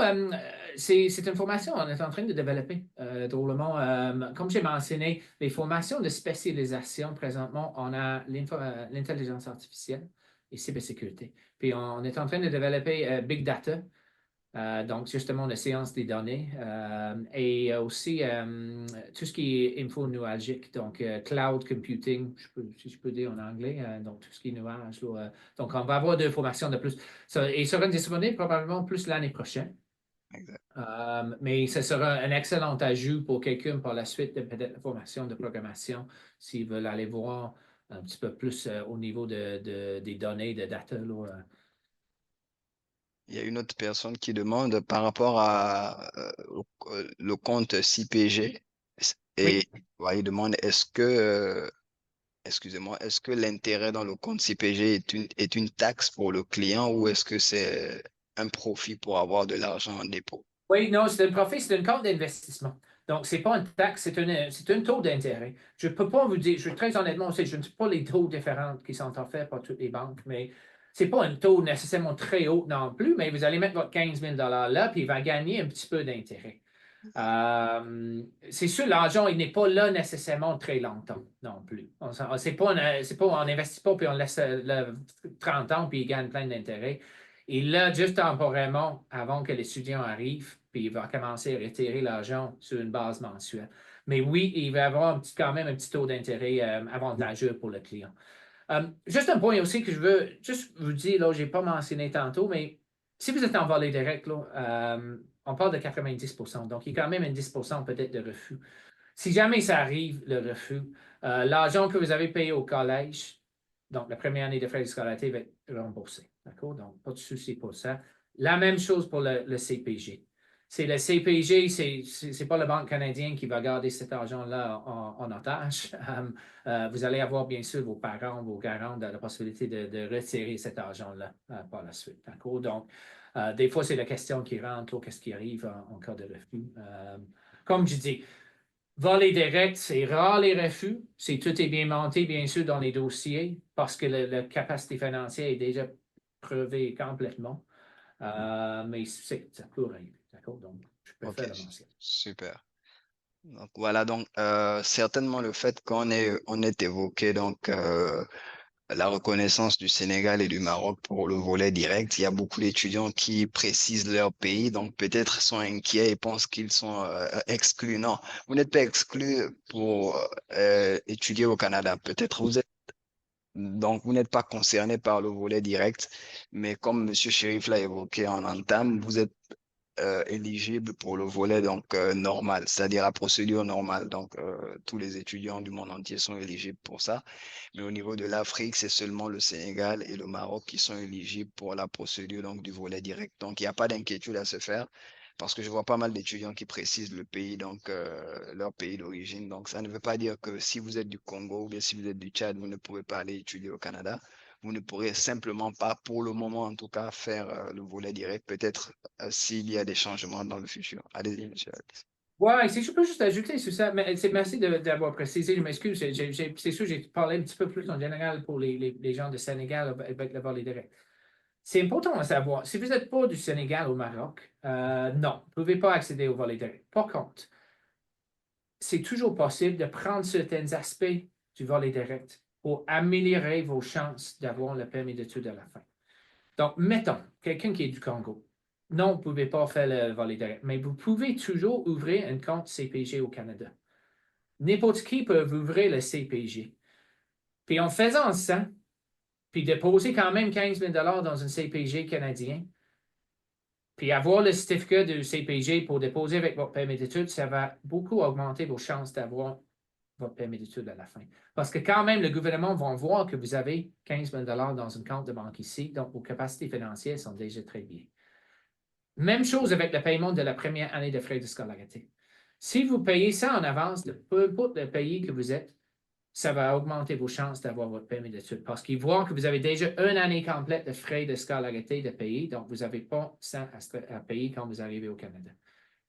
Speaker 2: c'est une formation qu'on est en train de développer drôlement. Comme j'ai mentionné, les formations de spécialisation, présentement, on a l'intelligence artificielle et cybersécurité. Puis on est en train de développer big data. Donc, justement, la science des données et aussi tout ce qui est info-nuagique, donc cloud computing, si je peux dire en anglais, donc tout ce qui est nuage. Là, donc, on va avoir deux formations de plus. Et ils seront disponibles probablement plus l'année prochaine.
Speaker 3: Exact.
Speaker 2: Mais ce sera un excellent ajout pour quelqu'un par la suite de peut-être la formation de programmation s'ils veulent aller voir un petit peu plus au niveau des données, de data. Là,
Speaker 3: Il y a une autre personne qui demande par rapport à le compte CPG
Speaker 2: Oui.
Speaker 3: et ouais, il demande excusez-moi, est-ce que l'intérêt dans le compte CPG est une taxe pour le client ou est-ce que c'est un profit pour avoir de l'argent en dépôt?
Speaker 2: Oui, non, c'est un profit, c'est un compte d'investissement. Donc, ce n'est pas une taxe, c'est un taux d'intérêt. Je ne peux pas vous dire, je suis très honnêtement, je ne sais pas les taux différents qui sont offerts par toutes les banques, mais ce n'est pas un taux nécessairement très haut non plus, mais vous allez mettre votre 15 000 là, puis il va gagner un petit peu d'intérêt. C'est sûr, l'argent, il n'est pas là nécessairement très longtemps non plus. C'est pas, on n'investit pas puis on laisse 30 ans puis il gagne plein d'intérêts. Il l'a juste temporairement avant que l'étudiant arrive, puis il va commencer à retirer l'argent sur une base mensuelle. Mais oui, il va avoir quand même un petit taux d'intérêt avantageux pour le client. Juste un point aussi que je veux juste vous dire, là, je n'ai pas mentionné tantôt, mais si vous êtes en volée directe, là, on parle de 90%. Donc, il y a quand même un 10% peut-être de refus. Si jamais ça arrive, le refus, l'argent que vous avez payé au collège, donc la première année de frais de scolarité va être remboursé. D'accord? Donc, pas de souci pour ça. La même chose pour le CPG. C'est le CPG, c'est pas la Banque canadienne qui va garder cet argent-là en otage. Vous allez avoir bien sûr vos parents, vos garants, la possibilité de retirer cet argent-là par la suite. D'accord? Donc, des fois, c'est la question qui rentre, qu'est-ce qui arrive en cas de refus. Comme je dis, voler direct, c'est rare les refus. Si tout est bien monté, bien sûr, dans les dossiers, parce que la capacité financière est déjà prouvée complètement. Mais ça peut arriver. D'accord? Donc, je
Speaker 3: Ok,
Speaker 2: préfère le mentionner.
Speaker 3: super. Donc voilà, donc certainement le fait on ait évoqué donc la reconnaissance du Sénégal et du Maroc pour le volet direct. Il y a beaucoup d'étudiants qui précisent leur pays, donc peut-être sont inquiets et pensent qu'ils sont exclus. Non, vous n'êtes pas exclus pour étudier au Canada. Peut-être vous êtes donc vous n'êtes pas concerné par le volet direct, mais comme Monsieur Chérif l'a évoqué en entame, vous êtes éligible pour le volet donc normal, c'est-à-dire la procédure normale. Donc tous les étudiants du monde entier sont éligibles pour ça. Mais au niveau de l'Afrique, c'est seulement le Sénégal et le Maroc qui sont éligibles pour la procédure donc du volet direct. Donc il n'y a pas d'inquiétude à se faire parce que je vois pas mal d'étudiants qui précisent le pays, donc leur pays d'origine. Donc ça ne veut pas dire que si vous êtes du Congo ou bien si vous êtes du Tchad, vous ne pouvez pas aller étudier au Canada. Vous ne pourrez simplement pas, pour le moment en tout cas, faire le volet direct. Peut-être s'il y a des changements dans le futur. Allez-y, monsieur Alex.
Speaker 2: Ouais, si je peux juste ajouter sur ça, mais merci d'avoir précisé, je m'excuse, c'est sûr, j'ai parlé un petit peu plus en général pour les gens de Sénégal avec le volet direct. C'est important à savoir, si vous n'êtes pas du Sénégal au Maroc, non, vous ne pouvez pas accéder au volet direct. Par contre, c'est toujours possible de prendre certains aspects du volet direct pour améliorer vos chances d'avoir le permis d'études à la fin. Donc, mettons, quelqu'un qui est du Congo. Non, vous ne pouvez pas faire le volet direct, mais vous pouvez toujours ouvrir un compte CPG au Canada. N'importe qui peut ouvrir le CPG. Puis en faisant ça, puis déposer quand même 15 000 dans un CPG canadien, puis avoir le certificat du CPG pour déposer avec votre permis d'études, ça va beaucoup augmenter vos chances d'avoir votre permis d'études à la fin. Parce que quand même, le gouvernement va voir que vous avez 15 000 dans un compte de banque ici, donc vos capacités financières sont déjà très bien. Même chose avec le paiement de la première année de frais de scolarité. Si vous payez ça en avance, peu importe le pays que vous êtes, ça va augmenter vos chances d'avoir votre permis d'études parce qu'ils voient que vous avez déjà une année complète de frais de scolarité de payer, donc vous n'avez pas ça à payer quand vous arrivez au Canada.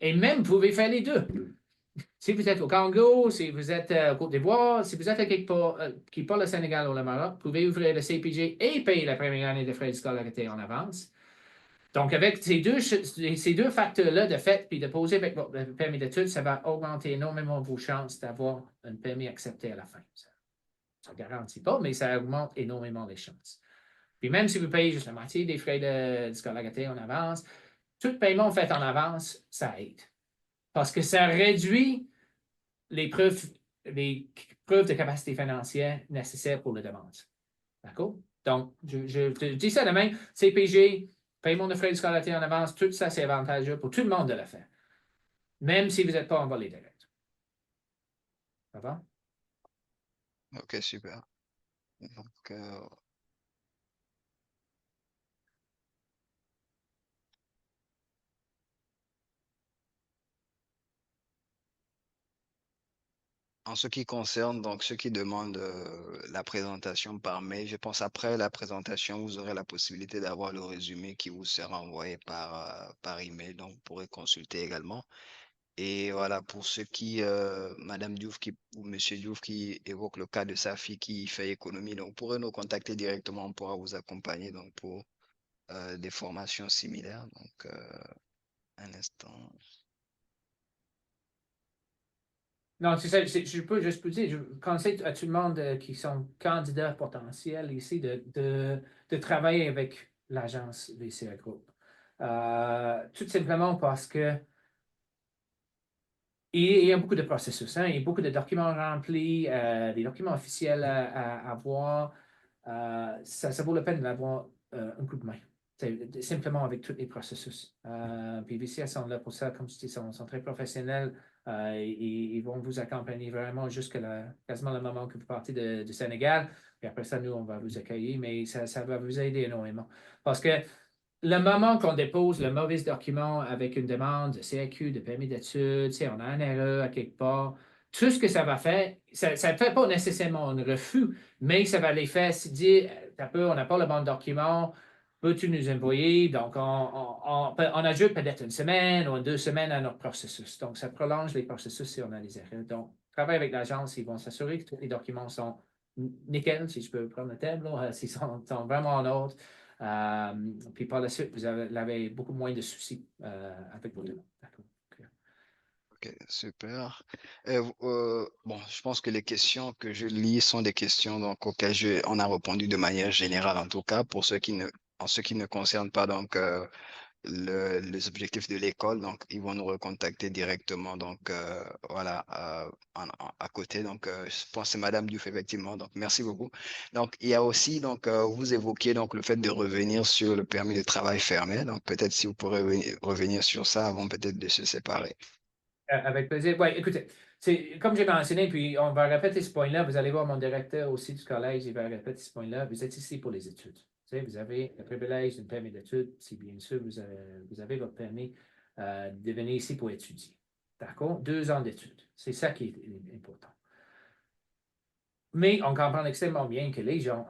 Speaker 2: Et même, vous pouvez faire les deux. Si vous êtes au Congo, si vous êtes au Côte d'Ivoire, si vous êtes à quelque part qui parle le Sénégal ou le Maroc, vous pouvez ouvrir le CPG et payer la première année de frais de scolarité en avance. Donc, avec ces deux facteurs-là de fait, puis de poser avec votre permis d'études, ça va augmenter énormément vos chances d'avoir un permis accepté à la fin. Ça ne garantit pas, mais ça augmente énormément les chances. Puis même si vous payez juste la moitié des frais de scolarité en avance, tout paiement fait en avance, ça aide. Parce que ça réduit les preuves de capacité financière nécessaires pour la demande. D'accord? Donc, je te dis ça de même, CPG, paiement de frais de scolarité en avance, tout ça, c'est avantageux pour tout le monde de le faire. Même si vous n'êtes pas en volet direct. Ça va?
Speaker 3: Ok, super. Donc, en ce qui concerne donc ceux qui demandent la présentation par mail, je pense après la présentation, vous aurez la possibilité d'avoir le résumé qui vous sera envoyé par email, donc vous pourrez consulter également. Et voilà, pour ceux qui, Madame Diouf ou Monsieur Diouf qui évoque le cas de sa fille qui fait économie, donc vous pourrez nous contacter directement, on pourra vous accompagner donc pour des formations similaires. Donc, un instant.
Speaker 2: Non, c'est ça, je peux juste vous dire, je conseille à tout le monde qui sont candidats potentiels ici de travailler avec l'agence VCA Group. Tout simplement parce que il y a beaucoup de processus, hein, il y a beaucoup de documents remplis, des documents officiels à avoir. Ça vaut la peine d'avoir un coup de main. Simplement avec tous les processus. Puis VCA sont là pour ça, comme tu dis, sont très professionnels. Ils vont vous accompagner vraiment jusqu'à quasiment le moment que vous partez du Sénégal. Puis après ça, nous, on va vous accueillir, mais ça va vous aider énormément. Parce que le moment qu'on dépose le mauvais document avec une demande de CAQ, de permis d'études, on a un erreur à quelque part, tout ce que ça va faire, ça ne fait pas nécessairement un refus, mais ça va les faire se dire, on n'a pas le bon document, peux-tu nous envoyer? Donc, on ajoute peut-être une semaine ou 2 semaines à notre processus. Donc, ça prolonge les processus si on a des erreurs. Donc, travaille avec l'agence, ils vont s'assurer que tous les documents sont nickel, si je peux prendre le thème, s'ils sont vraiment en ordre. Puis par la suite, vous avez beaucoup moins de soucis avec vos demandes. D'accord.
Speaker 3: Ok, Ok, super. Bon, je pense que les questions que je lis sont des questions donc, auxquelles on a répondu de manière générale, en tout cas, pour en ce qui ne concerne pas donc, les objectifs de l'école. Donc, ils vont nous recontacter directement. Donc, voilà, à côté. Donc, je pense que c'est Madame Diouf, effectivement. Donc, merci beaucoup. Donc, il y a aussi, donc, vous évoquiez donc, le fait de revenir sur le permis de travail fermé. Donc, peut-être si vous pourrez revenir sur ça avant peut-être de se séparer.
Speaker 2: Avec plaisir. Oui, écoutez, comme j'ai mentionné, puis on va répéter ce point-là. Vous allez voir mon directeur aussi du collège, il va répéter ce point-là. Vous êtes ici pour les études. Vous avez le privilège d'un permis d'études, si bien sûr vous avez votre permis de venir ici pour étudier. D'accord? 2 ans d'études. C'est ça qui est important. Mais on comprend extrêmement bien que les gens,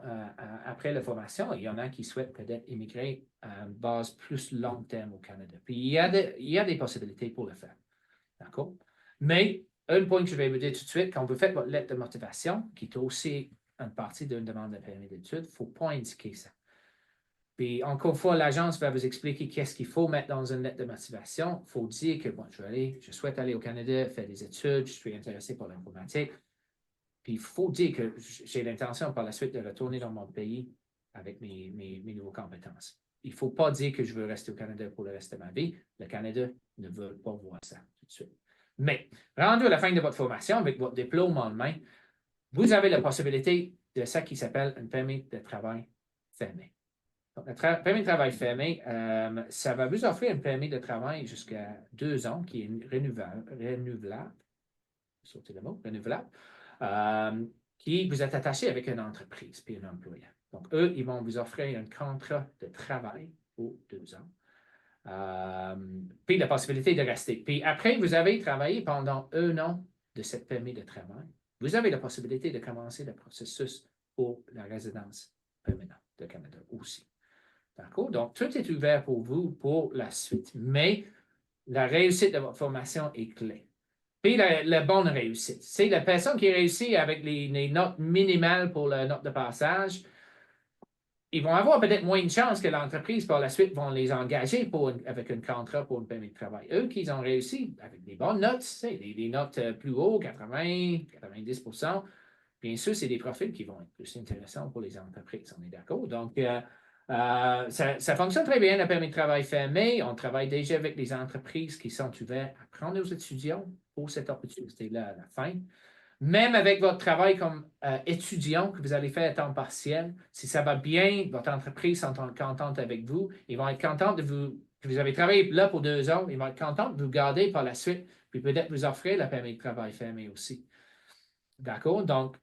Speaker 2: après la formation, il y en a qui souhaitent peut-être immigrer à une base plus long terme au Canada. Puis il y a des possibilités pour le faire. D'accord? Mais un point que je vais vous dire tout de suite, quand vous faites votre lettre de motivation, qui est aussi une partie d'une demande de permis d'études, il ne faut pas indiquer ça. Puis encore une fois, l'agence va vous expliquer qu'est-ce qu'il faut mettre dans une lettre de motivation. Il faut dire que bon, je souhaite aller au Canada, faire des études, je suis intéressé par l'informatique. Puis il faut dire que j'ai l'intention par la suite de retourner dans mon pays avec mes nouvelles compétences. Il ne faut pas dire que je veux rester au Canada pour le reste de ma vie. Le Canada ne veut pas voir ça tout de suite. Mais, rendu à la fin de votre formation, avec votre diplôme en main, vous avez la possibilité de ça qui s'appelle un permis de travail fermé. Donc, le permis de travail fermé, ça va vous offrir un permis de travail jusqu'à 2 ans qui est renouvelable. Sauter le mot, renouvelable. Qui vous êtes attaché avec une entreprise puis un employeur. Donc, eux, ils vont vous offrir un contrat de travail pour 2 ans. Puis la possibilité de rester. Puis après, vous avez travaillé pendant 1 an de cette permis de travail. Vous avez la possibilité de commencer le processus pour la résidence permanente de Canada aussi. D'accord? Donc, tout est ouvert pour vous pour la suite. Mais la réussite de votre formation est clé. Puis la bonne réussite. C'est la personne qui réussit avec les notes minimales pour la note de passage, ils vont avoir peut-être moins de chances que l'entreprise, par la suite, vont les engager avec un contrat pour un permis de travail. Eux qui ont réussi avec des bonnes notes, des notes plus hautes, 80, 90%, bien sûr, c'est des profils qui vont être plus intéressants pour les entreprises. On est d'accord? Donc, ça fonctionne très bien, le permis de travail fermé. On travaille déjà avec les entreprises qui sont ouvertes à prendre nos étudiants pour cette opportunité-là à la fin. Même avec votre travail comme étudiant que vous allez faire à temps partiel, si ça va bien, votre entreprise est contente avec vous, ils vont être contents que vous avez travaillé là pour 2 ans, ils vont être contents de vous garder par la suite, puis peut-être vous offrir le permis de travail fermé aussi. D'accord? Donc,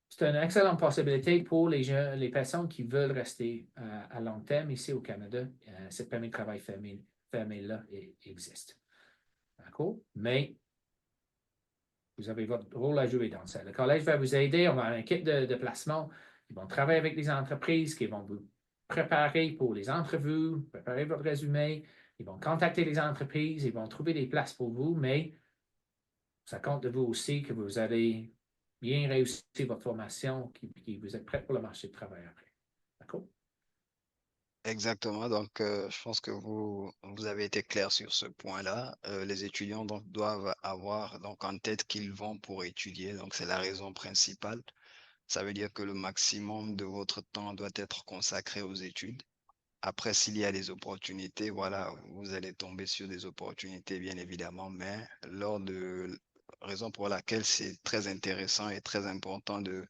Speaker 2: c'est une excellente possibilité pour les personnes qui veulent rester à long terme ici au Canada. Ce permis de travail fermé-là existe. D'accord? Mais vous avez votre rôle à jouer dans ça. Le collège va vous aider. On va avoir une équipe de placement. Ils vont travailler avec les entreprises qui vont vous préparer pour les entrevues, préparer votre résumé. Ils vont contacter les entreprises. Ils vont trouver des places pour vous, mais ça compte de vous aussi que vous avez bien réussi votre formation, que vous êtes prêt pour le marché de travail après. D'accord?
Speaker 3: Exactement. Donc, je pense que vous avez été clair sur ce point-là. Les étudiants donc, doivent avoir donc, en tête qu'ils vont pour étudier. Donc, c'est la raison principale. Ça veut dire que le maximum de votre temps doit être consacré aux études. Après, s'il y a des opportunités, voilà, vous allez tomber sur des opportunités, bien évidemment, mais raison pour laquelle c'est très intéressant et très important de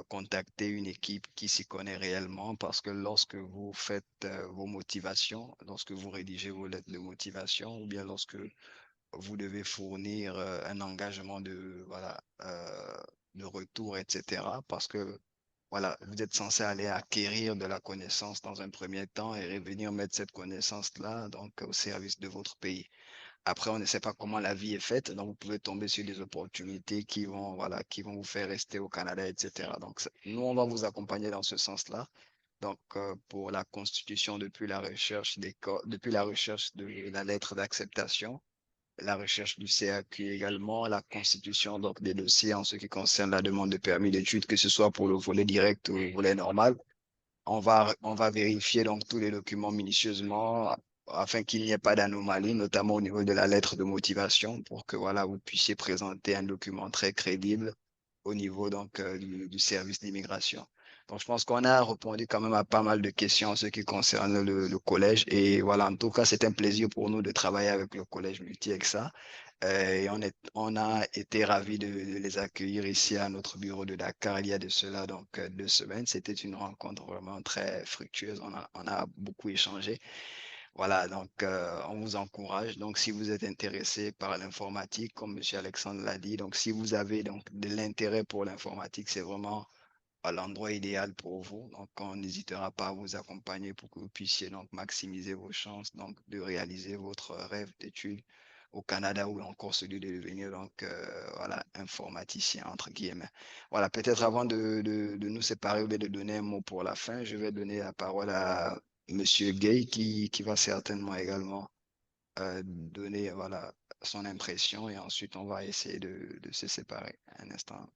Speaker 3: contacter une équipe qui s'y connaît réellement parce que lorsque vous faites vos motivations, lorsque vous rédigez vos lettres de motivation ou bien lorsque vous devez fournir un engagement de retour, etc. Parce que voilà, vous êtes censé aller acquérir de la connaissance dans un premier temps et revenir mettre cette connaissance-là donc au service de votre pays. Après, on ne sait pas comment la vie est faite, donc vous pouvez tomber sur des opportunités qui vont vous faire rester au Canada, etc. Donc, nous, on va vous accompagner dans ce sens-là. Donc, pour la constitution depuis la recherche de la lettre d'acceptation, la recherche du CAQ également, la constitution donc des dossiers en ce qui concerne la demande de permis d'études, que ce soit pour le volet direct ou le volet normal. On va vérifier donc tous les documents minutieusement afin qu'il n'y ait pas d'anomalie, notamment au niveau de la lettre de motivation, pour que voilà, vous puissiez présenter un document très crédible au niveau donc du service d'immigration. Donc, je pense qu'on a répondu quand même à pas mal de questions en ce qui concerne le collège. Et voilà, en tout cas, c'est un plaisir pour nous de travailler avec le collège Multi-EXA. Et on a été ravis de les accueillir ici à notre bureau de Dakar il y a de cela donc 2 semaines. C'était une rencontre vraiment très fructueuse. On a beaucoup échangé. Voilà, donc on vous encourage. Donc, si vous êtes intéressé par l'informatique, comme M. Alexandre l'a dit, donc si vous avez donc de l'intérêt pour l'informatique, c'est vraiment à l'endroit idéal pour vous. Donc, on n'hésitera pas à vous accompagner pour que vous puissiez donc maximiser vos chances donc de réaliser votre rêve d'études au Canada ou encore celui de devenir donc voilà informaticien entre guillemets. Voilà, peut-être avant de nous séparer ou bien de donner un mot pour la fin, je vais donner la parole à Monsieur Gay qui va certainement également donner voilà son impression et ensuite on va essayer de se séparer un instant.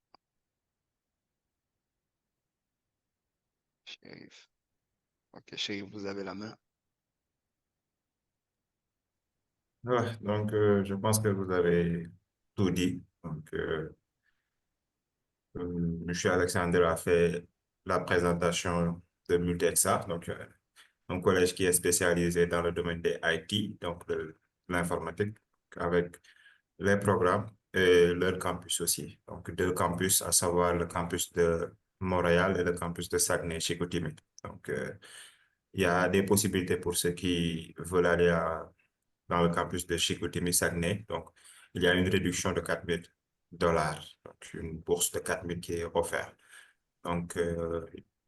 Speaker 3: Chérif. Ok, Chérif, vous avez la main.
Speaker 4: Ouais, donc, je pense que vous avez tout dit. Donc, Monsieur Alexander a fait la présentation de Multexa, donc un collège qui est spécialisé dans le domaine des IT, donc de l'informatique, avec les programmes et leur campus aussi. Donc, deux campus, à savoir le campus de Montréal et le campus de Saguenay-Chicoutimi. Donc, il y a des possibilités pour ceux qui veulent aller dans le campus de Chicoutimi-Saguenay. Donc, il y a une réduction de $4,000, donc une bourse de 4 000 qui est offerte. Donc,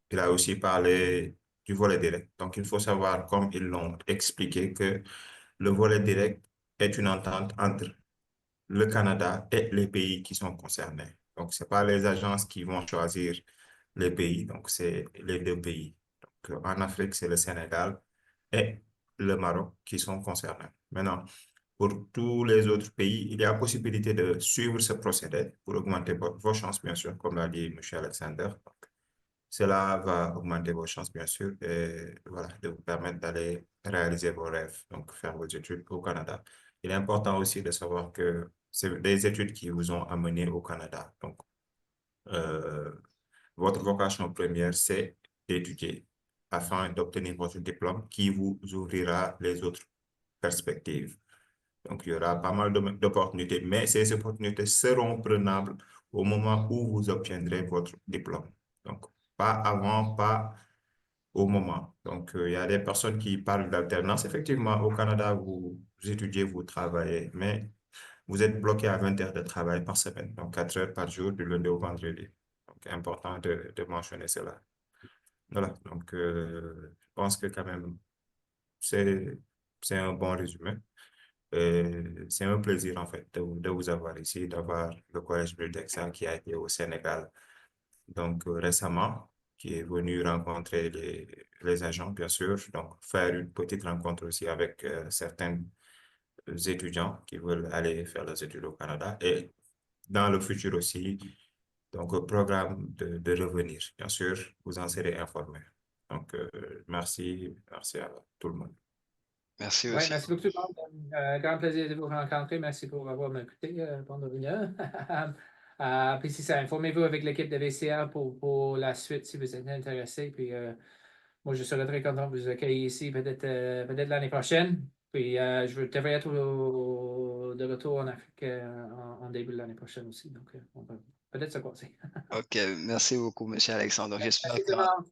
Speaker 4: il a aussi parlé du volet direct. Donc, il faut savoir, comme ils l'ont expliqué, que le volet direct est une entente entre le Canada et les pays qui sont concernés. Donc, ce n'est pas les agences qui vont choisir les pays, donc c'est les deux pays. Donc, en Afrique, c'est le Sénégal et le Maroc qui sont concernés. Maintenant, pour tous les autres pays, il y a possibilité de suivre ce procédé pour augmenter vos chances, bien sûr, comme l'a dit M. Alexander. Donc, cela va augmenter vos chances, bien sûr, et voilà, de vous permettre d'aller réaliser vos rêves, donc faire vos études au Canada. Il est important aussi de savoir que c'est des études qui vous ont amené au Canada. Donc, euh, votre vocation première, c'est d'étudier afin d'obtenir votre diplôme qui vous ouvrira les autres perspectives. Donc, il y aura pas mal d'opportunités, mais ces opportunités seront prenables au moment où vous obtiendrez votre diplôme. Donc, pas avant, pas au moment. Donc, il y a des personnes qui parlent d'alternance. Effectivement, au Canada, vous étudiez, vous travaillez, mais vous êtes bloqué à 20 heures de travail par semaine, donc 4 heures par jour, du lundi au vendredi. Donc, important de mentionner cela. Voilà, donc je pense que quand même, c'est, c'est un bon résumé. C'est un plaisir, en fait, de vous avoir ici, d'avoir le Collège Buldexa qui a été au Sénégal, donc récemment, qui est venu rencontrer les agents, bien sûr, donc faire une petite rencontre aussi avec certains étudiants qui veulent aller faire leurs études au Canada et dans le futur aussi, donc programme de revenir. Bien sûr, vous en serez informés. Donc, merci à tout le monde.
Speaker 3: Merci
Speaker 2: Oui,
Speaker 3: aussi.
Speaker 2: merci beaucoup tout le monde. Grand plaisir de vous rencontrer. Merci pour avoir écouté pendant une heure. Puis c'est ça, informez-vous avec l'équipe de VCA pour la suite si vous êtes intéressé. Puis moi, je serai très content de vous accueillir ici peut-être l'année prochaine. Puis je devrais être de retour en Afrique en début de l'année prochaine aussi. Donc, on va peut-être se croiser.
Speaker 3: Ok, merci beaucoup, Monsieur Alexandre. Donc, j'espère
Speaker 2: Merci
Speaker 3: que
Speaker 2: tout le monde.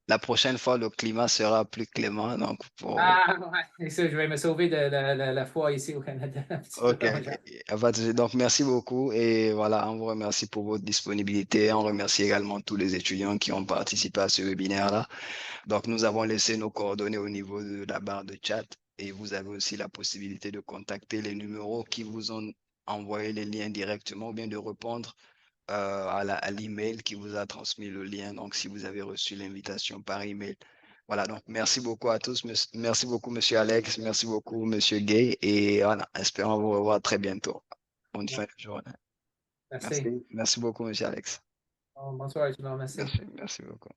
Speaker 3: la prochaine fois, le climat sera plus clément. Donc,
Speaker 2: Ah, ouais, c'est ça, je vais me sauver de la foi ici au Canada. Un petit peu
Speaker 3: ok,
Speaker 2: comme ça.
Speaker 3: y a pas de souci. Donc, merci beaucoup. Et voilà, on vous remercie pour votre disponibilité. On remercie également tous les étudiants qui ont participé à ce webinaire-là. Donc, nous avons laissé nos coordonnées au niveau de la barre de chat et vous avez aussi la possibilité de contacter les numéros qui vous ont envoyé les liens directement ou bien de répondre à l'email qui vous a transmis le lien. Donc, si vous avez reçu l'invitation par email. Voilà, donc merci beaucoup à tous. Merci beaucoup, Monsieur Alex. Merci beaucoup, Monsieur Gay. Et voilà, espérons vous revoir très bientôt. Bonne fin de journée.
Speaker 2: Merci.
Speaker 3: Merci. Merci beaucoup, Monsieur Alex.
Speaker 2: Bonsoir tout le monde. Merci.
Speaker 3: Merci. Merci beaucoup.